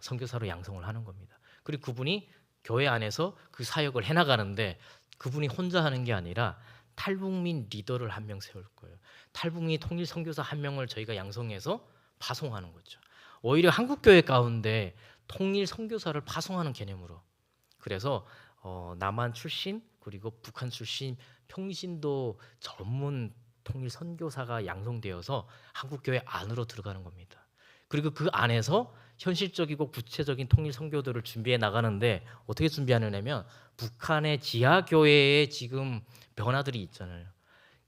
선교사로 양성을 하는 겁니다. 그리고 그분이 교회 안에서 그 사역을 해나가는데 그분이 혼자 하는 게 아니라 탈북민 리더를 한 명 세울 거예요. 탈북민 통일 선교사 한 명을 저희가 양성해서 파송하는 거죠. 오히려 한국 교회 가운데 통일 선교사를 파송하는 개념으로. 그래서 남한 출신 그리고 북한 출신 평신도 전문 통일 선교사가 양성되어서 한국 교회 안으로 들어가는 겁니다. 그리고 그 안에서 현실적이고 구체적인 통일 선교들을 준비해 나가는데 어떻게 준비하느냐면 북한의 지하 교회에 지금 변화들이 있잖아요.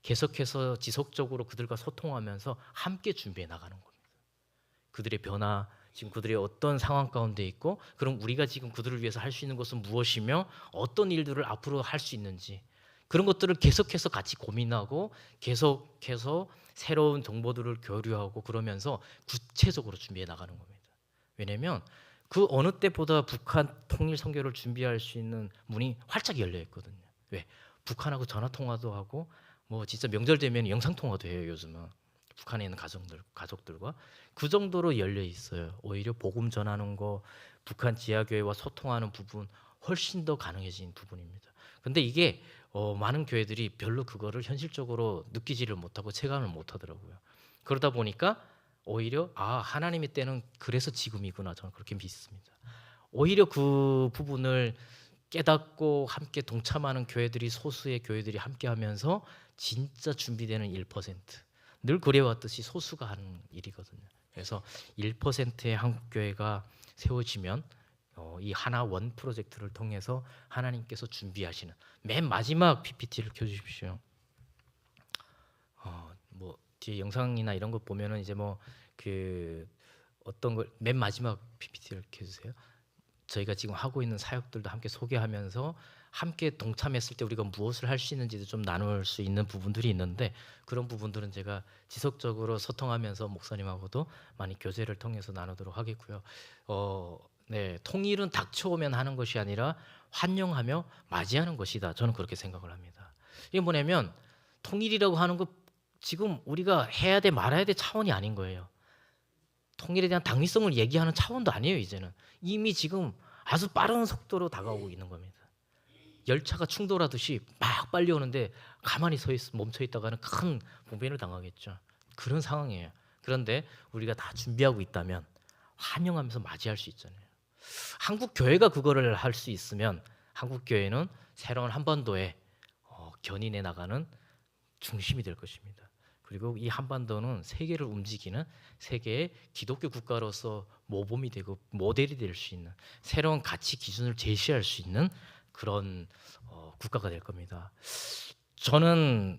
계속해서 지속적으로 그들과 소통하면서 함께 준비해 나가는 겁니다. 그들의 변화, 지금 그들이 어떤 상황 가운데 있고, 그럼 우리가 지금 그들을 위해서 할 수 있는 것은 무엇이며 어떤 일들을 앞으로 할 수 있는지, 그런 것들을 계속해서 같이 고민하고 계속해서 새로운 정보들을 교류하고 그러면서 구체적으로 준비해 나가는 겁니다. 왜냐하면 그 어느 때보다 북한 통일 선교를 준비할 수 있는 문이 활짝 열려 있거든요. 왜? 북한하고 전화 통화도 하고 진짜 명절 되면 영상 통화도 해요. 요즘은 북한에 있는 가족들과 그 정도로 열려 있어요. 오히려 복음 전하는 거, 북한 지하교회와 소통하는 부분 훨씬 더 가능해진 부분입니다. 근데 이게 많은 교회들이 별로 그거를 현실적으로 느끼지를 못하고 체감을 못하더라고요. 그러다 보니까 오히려 하나님의 때는 그래서 지금이구나, 저는 그렇게 믿습니다. 오히려 그 부분을 깨닫고 함께 동참하는 교회들이, 소수의 교회들이 함께하면서 진짜 준비되는 1%, 늘 그래왔듯이 소수가 하는 일이거든요. 그래서 1%의 한국 교회가 세워지면 이 하나 원 프로젝트를 통해서 하나님께서 준비하시는, 맨 마지막 PPT를 켜주십시오. 뒤에 영상이나 이런 거 보면은 이제 그 어떤 걸 맨 마지막 PPT를 켜주세요. 저희가 지금 하고 있는 사역들도 함께 소개하면서 함께 동참했을 때 우리가 무엇을 할 수 있는지도 좀 나눌 수 있는 부분들이 있는데, 그런 부분들은 제가 지속적으로 소통하면서 목사님하고도 많이 교제를 통해서 나누도록 하겠고요. 네, 통일은 닥쳐오면 하는 것이 아니라 환영하며 맞이하는 것이다. 저는 그렇게 생각을 합니다. 이게 뭐냐면 통일이라고 하는 거 지금 우리가 해야 돼 말아야 돼 차원이 아닌 거예요. 통일에 대한 당위성을 얘기하는 차원도 아니에요. 이제는 이미 지금 아주 빠른 속도로 다가오고 있는 겁니다. 열차가 충돌하듯이 막 빨리 오는데 가만히 멈춰 있다가는 큰 봉변을 당하겠죠. 그런 상황이에요. 그런데 우리가 다 준비하고 있다면 환영하면서 맞이할 수 있잖아요. 한국 교회가 그거를 할 수 있으면 한국 교회는 새로운 한반도에 견인해 나가는 중심이 될 것입니다. 그리고 이 한반도는 세계를 움직이는 세계의 기독교 국가로서 모범이 되고 모델이 될 수 있는 새로운 가치 기준을 제시할 수 있는 그런 국가가 될 겁니다. 저는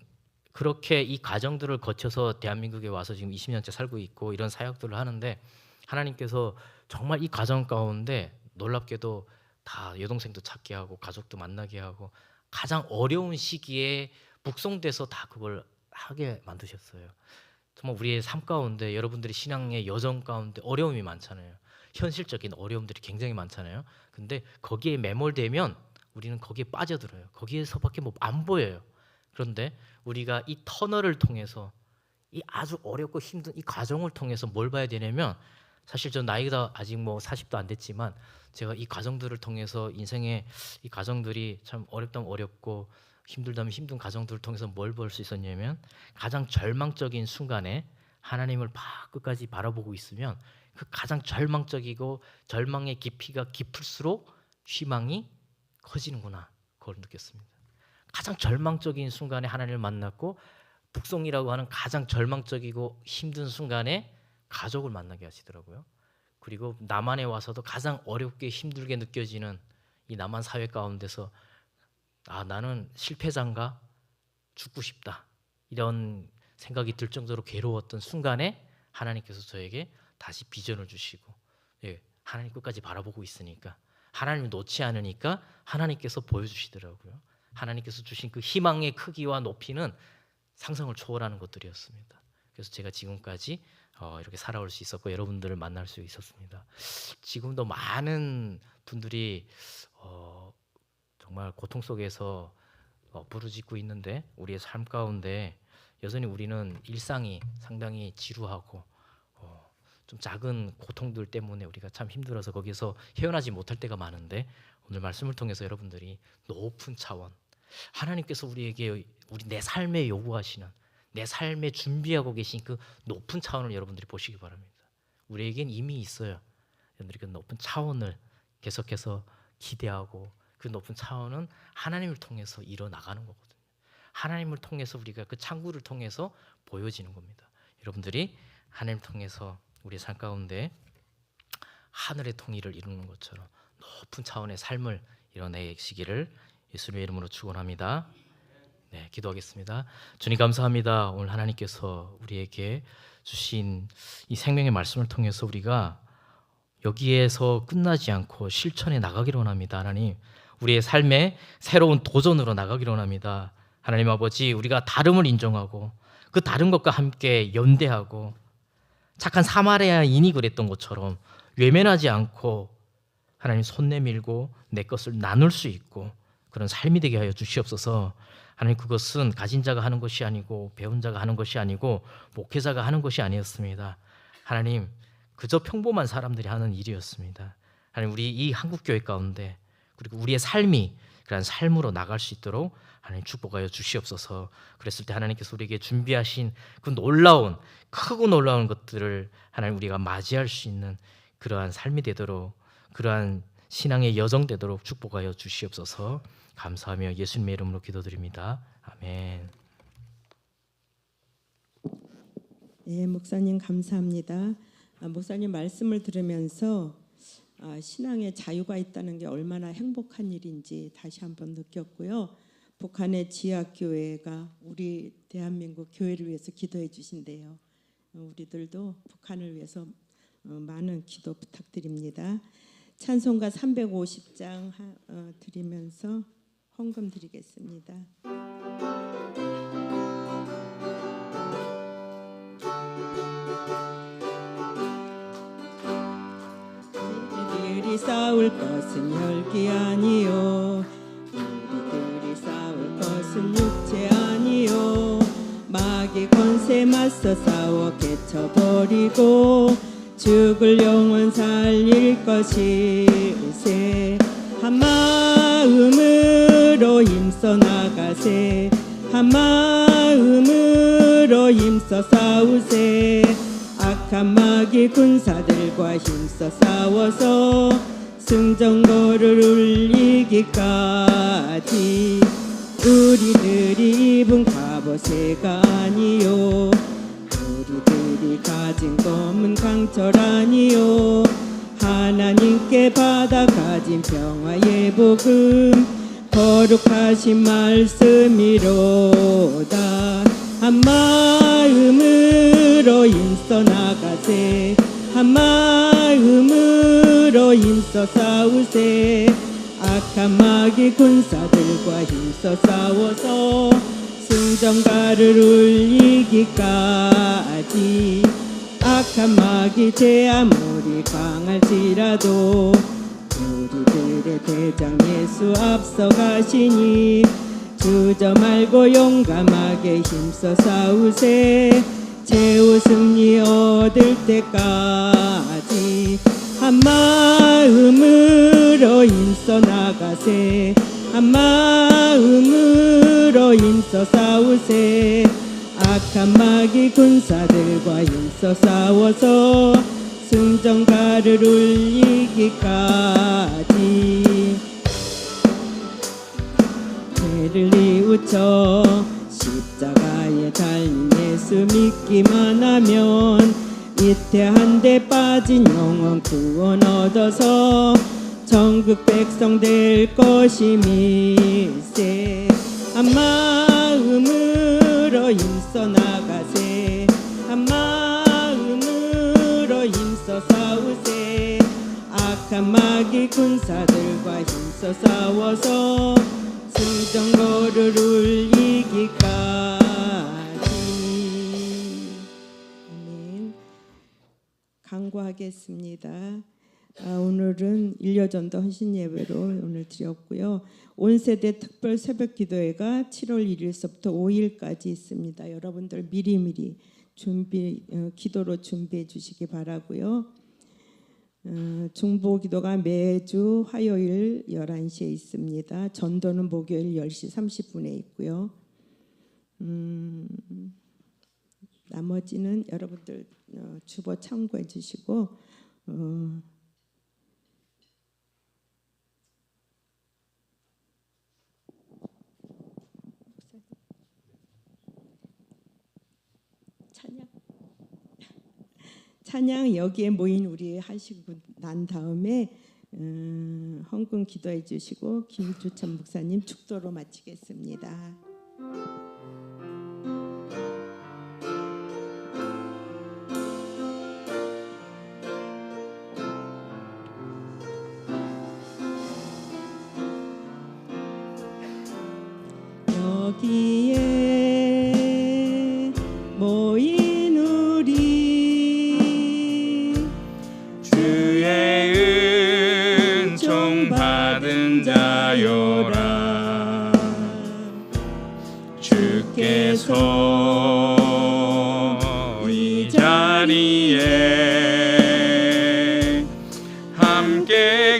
그렇게 이 과정들을 거쳐서 대한민국에 와서 지금 20년째 살고 있고 이런 사역들을 하는데 하나님께서 정말 이 과정 가운데 놀랍게도 다 여동생도 찾게 하고 가족도 만나게 하고 가장 어려운 시기에 북송돼서 다 그걸 하게 만드셨어요. 정말 우리의 삶 가운데 여러분들이 신앙의 여정 가운데 어려움이 많잖아요. 현실적인 어려움들이 굉장히 많잖아요. 근데 거기에 매몰되면 우리는 거기에 빠져들어요. 거기에서밖에 뭐 안 보여요. 그런데 우리가 이 터널을 통해서 이 아주 어렵고 힘든 이 과정을 통해서 뭘 봐야 되냐면 사실 저 나이가 아직 뭐 40도 안 됐지만 제가 이 과정들을 통해서 인생의 이 과정들이 참 어렵다면 어렵고 힘들다면 힘든 과정들을 통해서 뭘 볼 수 있었냐면 가장 절망적인 순간에 하나님을 끝까지 바라보고 있으면 그 가장 절망적이고 절망의 깊이가 깊을수록 희망이 커지는구나. 그걸 느꼈습니다. 가장 절망적인 순간에 하나님을 만났고 북송이라고 하는 가장 절망적이고 힘든 순간에 가족을 만나게 하시더라고요. 그리고 남한에 와서도 가장 어렵게 힘들게 느껴지는 이 남한 사회 가운데서 나는 실패자인가? 죽고 싶다. 이런 생각이 들 정도로 괴로웠던 순간에 하나님께서 저에게 다시 비전을 주시고 하나님 끝까지 바라보고 있으니까 하나님을 놓지 않으니까 하나님께서 보여주시더라고요. 하나님께서 주신 그 희망의 크기와 높이는 상상을 초월하는 것들이었습니다. 그래서 제가 지금까지 이렇게 살아올 수 있었고 여러분들을 만날 수 있었습니다. 지금도 많은 분들이 정말 고통 속에서 부르짖고 있는데 우리의 삶 가운데 여전히 우리는 일상이 상당히 지루하고 좀 작은 고통들 때문에 우리가 참 힘들어서 거기서 헤어나지 못할 때가 많은데 오늘 말씀을 통해서 여러분들이 높은 차원 하나님께서 우리에게 우리 내 삶에 요구하시는 내 삶에 준비하고 계신 그 높은 차원을 여러분들이 보시기 바랍니다. 우리에겐 이미 있어요. 여러분들이 그 높은 차원을 계속해서 기대하고 그 높은 차원은 하나님을 통해서 일어나가는 거거든요. 하나님을 통해서 우리가 그 창구를 통해서 보여지는 겁니다. 여러분들이 하나님을 통해서 우리의 삶 가운데 하늘의 통일을 이루는 것처럼 높은 차원의 삶을 이뤄내시기를 예수님의 이름으로 축원합니다. 네, 기도하겠습니다. 주님 감사합니다. 오늘 하나님께서 우리에게 주신 이 생명의 말씀을 통해서 우리가 여기에서 끝나지 않고 실천해 나가기를 원합니다. 하나님, 우리의 삶에 새로운 도전으로 나가기를 원합니다. 하나님 아버지, 우리가 다름을 인정하고 그 다른 것과 함께 연대하고 착한 사마리아인이 그랬던 것처럼 외면하지 않고 하나님 손 내밀고 내 것을 나눌 수 있고 그런 삶이 되게 하여 주시옵소서. 하나님, 그것은 가진 자가 하는 것이 아니고 배운 자가 하는 것이 아니고 목회자가 하는 것이 아니었습니다. 하나님, 그저 평범한 사람들이 하는 일이었습니다. 하나님, 우리 이 한국교회 가운데 그리고 우리의 삶이 그런 삶으로 나갈 수 있도록 하나님 축복하여 주시옵소서. 그랬을 때 하나님께서 우리에게 준비하신 그 놀라운 크고 놀라운 것들을 하나님 우리가 맞이할 수 있는 그러한 삶이 되도록 그러한 신앙의 여정 되도록 축복하여 주시옵소서. 감사하며 예수님의 이름으로 기도드립니다. 아멘. 네, 목사님 감사합니다. 목사님 말씀을 들으면서 신앙에 자유가 있다는 게 얼마나 행복한 일인지 다시 한번 느꼈고요. 북한의 지하교회가 우리 대한민국 교회를 위해서 기도해 주신대요. 우리들도 북한을 위해서 많은 기도 부탁드립니다. 찬송가 350장 드리면서 헌금 드리겠습니다. 우리들이 싸울 것은 혈기 아니요 우리들이 싸울 것은 육체 아니요 마귀 권세 맞서 싸워 개쳐버리고 죽을 영혼 살릴 것이세 한 마음으로 힘써 나가세 한 마음으로 힘써 싸우세 악한 마귀 군사들과 힘써 싸워서 승전거를 울리기까지 우리들이 입은 갑옷새가 아니요 우리들이 가진 검은 강철 아니요 하나님께 받아 가진 평화의 복음 거룩하신 말씀이로다 한 마음으로 힘써 나가세 한 마음으로 힘써 싸우세 악한 마귀 군사들과 힘써 싸워서 승전가를 울리기까지 악한 마귀 제 아무리 강할지라도 우리들의 대장 예수 앞서가시니 주저 말고 용감하게 힘써 싸우세 최후 승리 얻을 때까지 한 마음으로 힘써 나가세 한 마음으로 힘써 싸우세 악한 마귀 군사들과 힘써 싸워서 승전가를 울리기까지 죄를 뉘우쳐 십자가에 달린 예수 믿기만 하면 위태한데 빠진 영혼 구원 얻어서 천국 백성 될 것임일세 한 마음으로 힘써 나가세 한 마음으로 힘써 싸우세 악한 마귀 군사들과 힘써 싸워서 승전거를 울리기까지 아멘. 강구하겠습니다. 오늘은 일여전도 헌신 예배로 오늘 드렸고요. 온 세대 특별 새벽 기도회가 7월 1일서부터 5일까지 있습니다. 여러분들 미리미리 기도로 준비해 주시기 바라고요. 중보 기도가 매주 화요일 11시에 있습니다. 전도는 목요일 10시 30분에 있고요. 나머지는 여러분들 주보 참고해 주시고 찬양 여기에 모인 우리 하시고 난 다음에 헌금 기도해 주시고 김주천 목사님 축도로 마치겠습니다. 여기에 모인 우리 주의 은총 받은 자여라 주께서 이 자리에 함께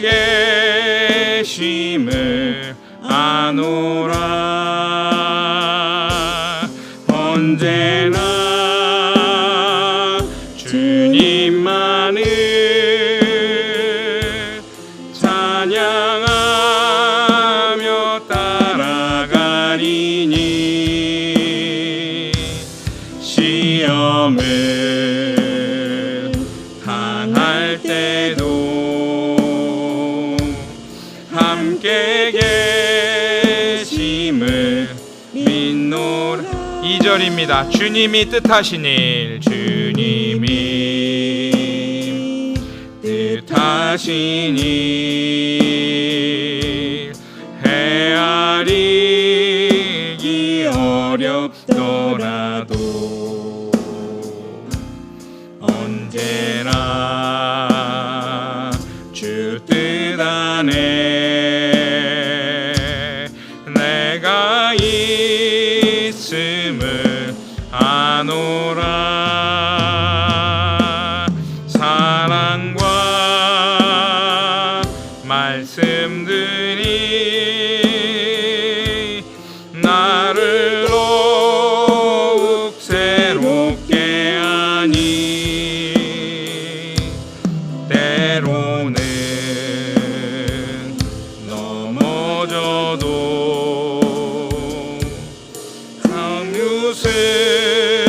계심을 아노라 언제나 주님만을 찬양하며 따라가리니 시험을 당할 때도 함께 계심을 믿노라. 2절입니다. 주님이 뜻하신 일 주님이 뜻하신 일 헤아리기 어렵더라도 언제나 주 뜻 믿음들이 나를 더욱 새롭게 하니 때로는 넘어져도 강류 승리를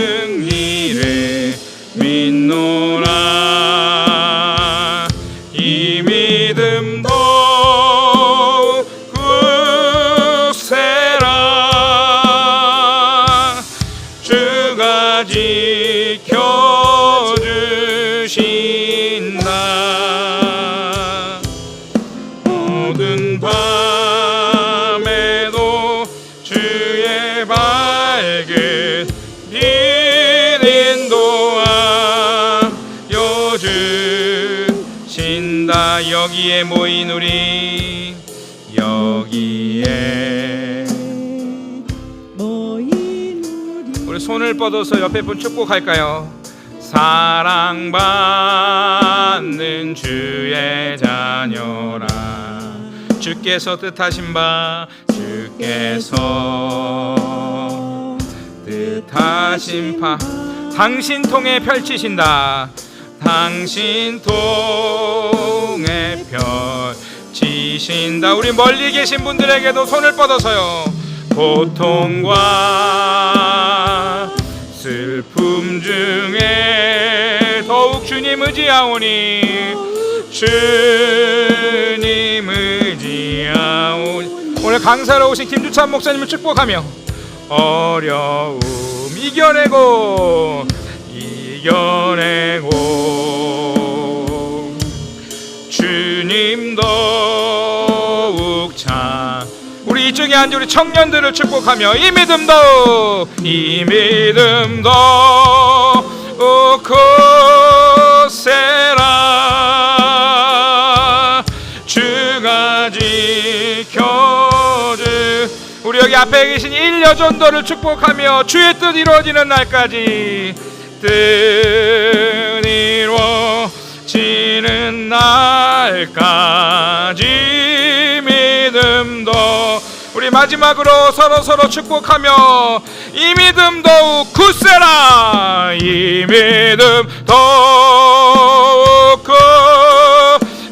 믿노라. 이 믿음 더욱 굳세라. 주가 지켜주신다. 모든 밤에도 주의 밝은 빛 인도하여 주신다. 여기에 모인 우리 여기에 모인 우리 손을 뻗어서 옆에 분 축복할까요? 사랑받는 주의 자녀라. 주께서 뜻하신 바 주께서 뜻하신 바 당신 통해 펼치신다. 당신 통해 펼치신다. 우리 멀리 계신 분들에게도 손을 뻗어서요. 고통과 슬픔 중에 더욱 주님 의지하오니 주님 의지하오니. 오늘 강사로 오신 김주찬 목사님을 축복하며 어려움 이겨내고 주님 더욱 참. 우리 이쪽에 앉은 우리 청년들을 축복하며 이 믿음 더욱 굳세라. 주가 지켜주. 우리 여기 앞에 계신 일여전도를 축복하며 주의 뜻 이루어지는 날까지 뜻 이루어지는 날까지 믿음도. 우리 마지막으로 서로 축복하며 이 믿음 더욱 굳세라. 이 믿음 더욱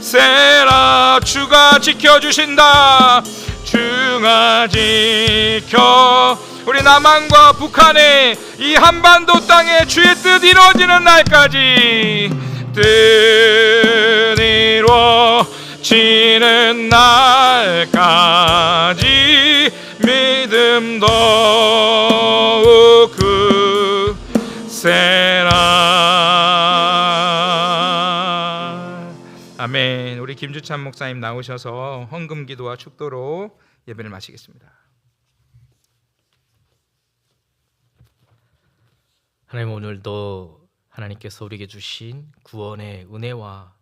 굳세라. 주가 지켜주신다. 주가 지켜. 우리 남한과 북한의 이 한반도 땅에 주의 뜻 이루어지는 날까지 뜻 이루어지는 날까지 믿음 더욱 굳세라. 아멘. 우리 김주찬 목사님 나오셔서 헌금 기도와 축도로 예배를 마치겠습니다. 하나님, 오늘도 하나님께서 우리에게 주신 구원의 은혜와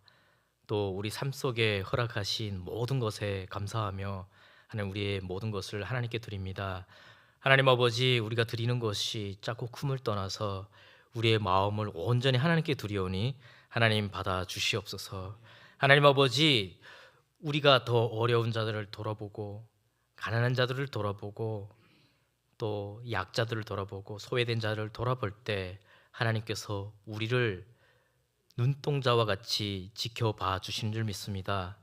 또 우리 삶 속에 허락하신 모든 것에 감사하며 하나님, 우리의 모든 것을 하나님께 드립니다. 하나님 아버지, 우리가 드리는 것이 작고 큼을 떠나서 우리의 마음을 온전히 하나님께 드리오니 하나님 받아 주시옵소서. 하나님 아버지, 우리가 더 어려운 자들을 돌아보고 가난한 자들을 돌아보고 또 약자들을 돌아보고 소외된 자를 돌아볼 때 하나님께서 우리를 눈동자와 같이 지켜봐 주시는 줄 믿습니다.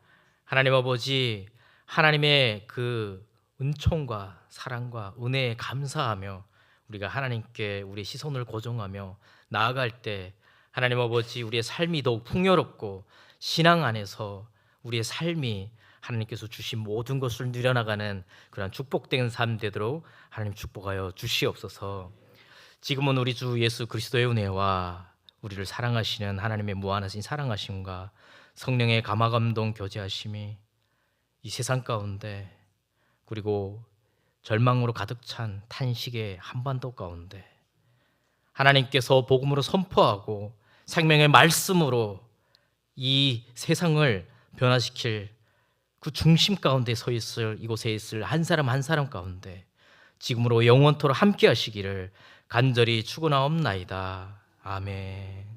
하나님 아버지, 하나님의 그 은총과 사랑과 은혜에 감사하며 우리가 하나님께 우리의 시선을 고정하며 나아갈 때 하나님 아버지, 우리의 삶이 더욱 풍요롭고 신앙 안에서 우리의 삶이 하나님께서 주신 모든 것을 누려나가는 그런 축복된 삶 되도록 하나님 축복하여 주시옵소서. 지금은 우리 주 예수 그리스도의 은혜와 우리를 사랑하시는 하나님의 무한하신 사랑하심과 성령의 감화감동 교제하심이 이 세상 가운데 그리고 절망으로 가득 찬 탄식의 한반도 가운데 하나님께서 복음으로 선포하고 생명의 말씀으로 이 세상을 변화시킬 그 중심 가운데 서 있을 이곳에 있을 한 사람 한 사람 가운데 지금으로 영원토록 함께 하시기를 간절히 축원하옵나이다. 아멘.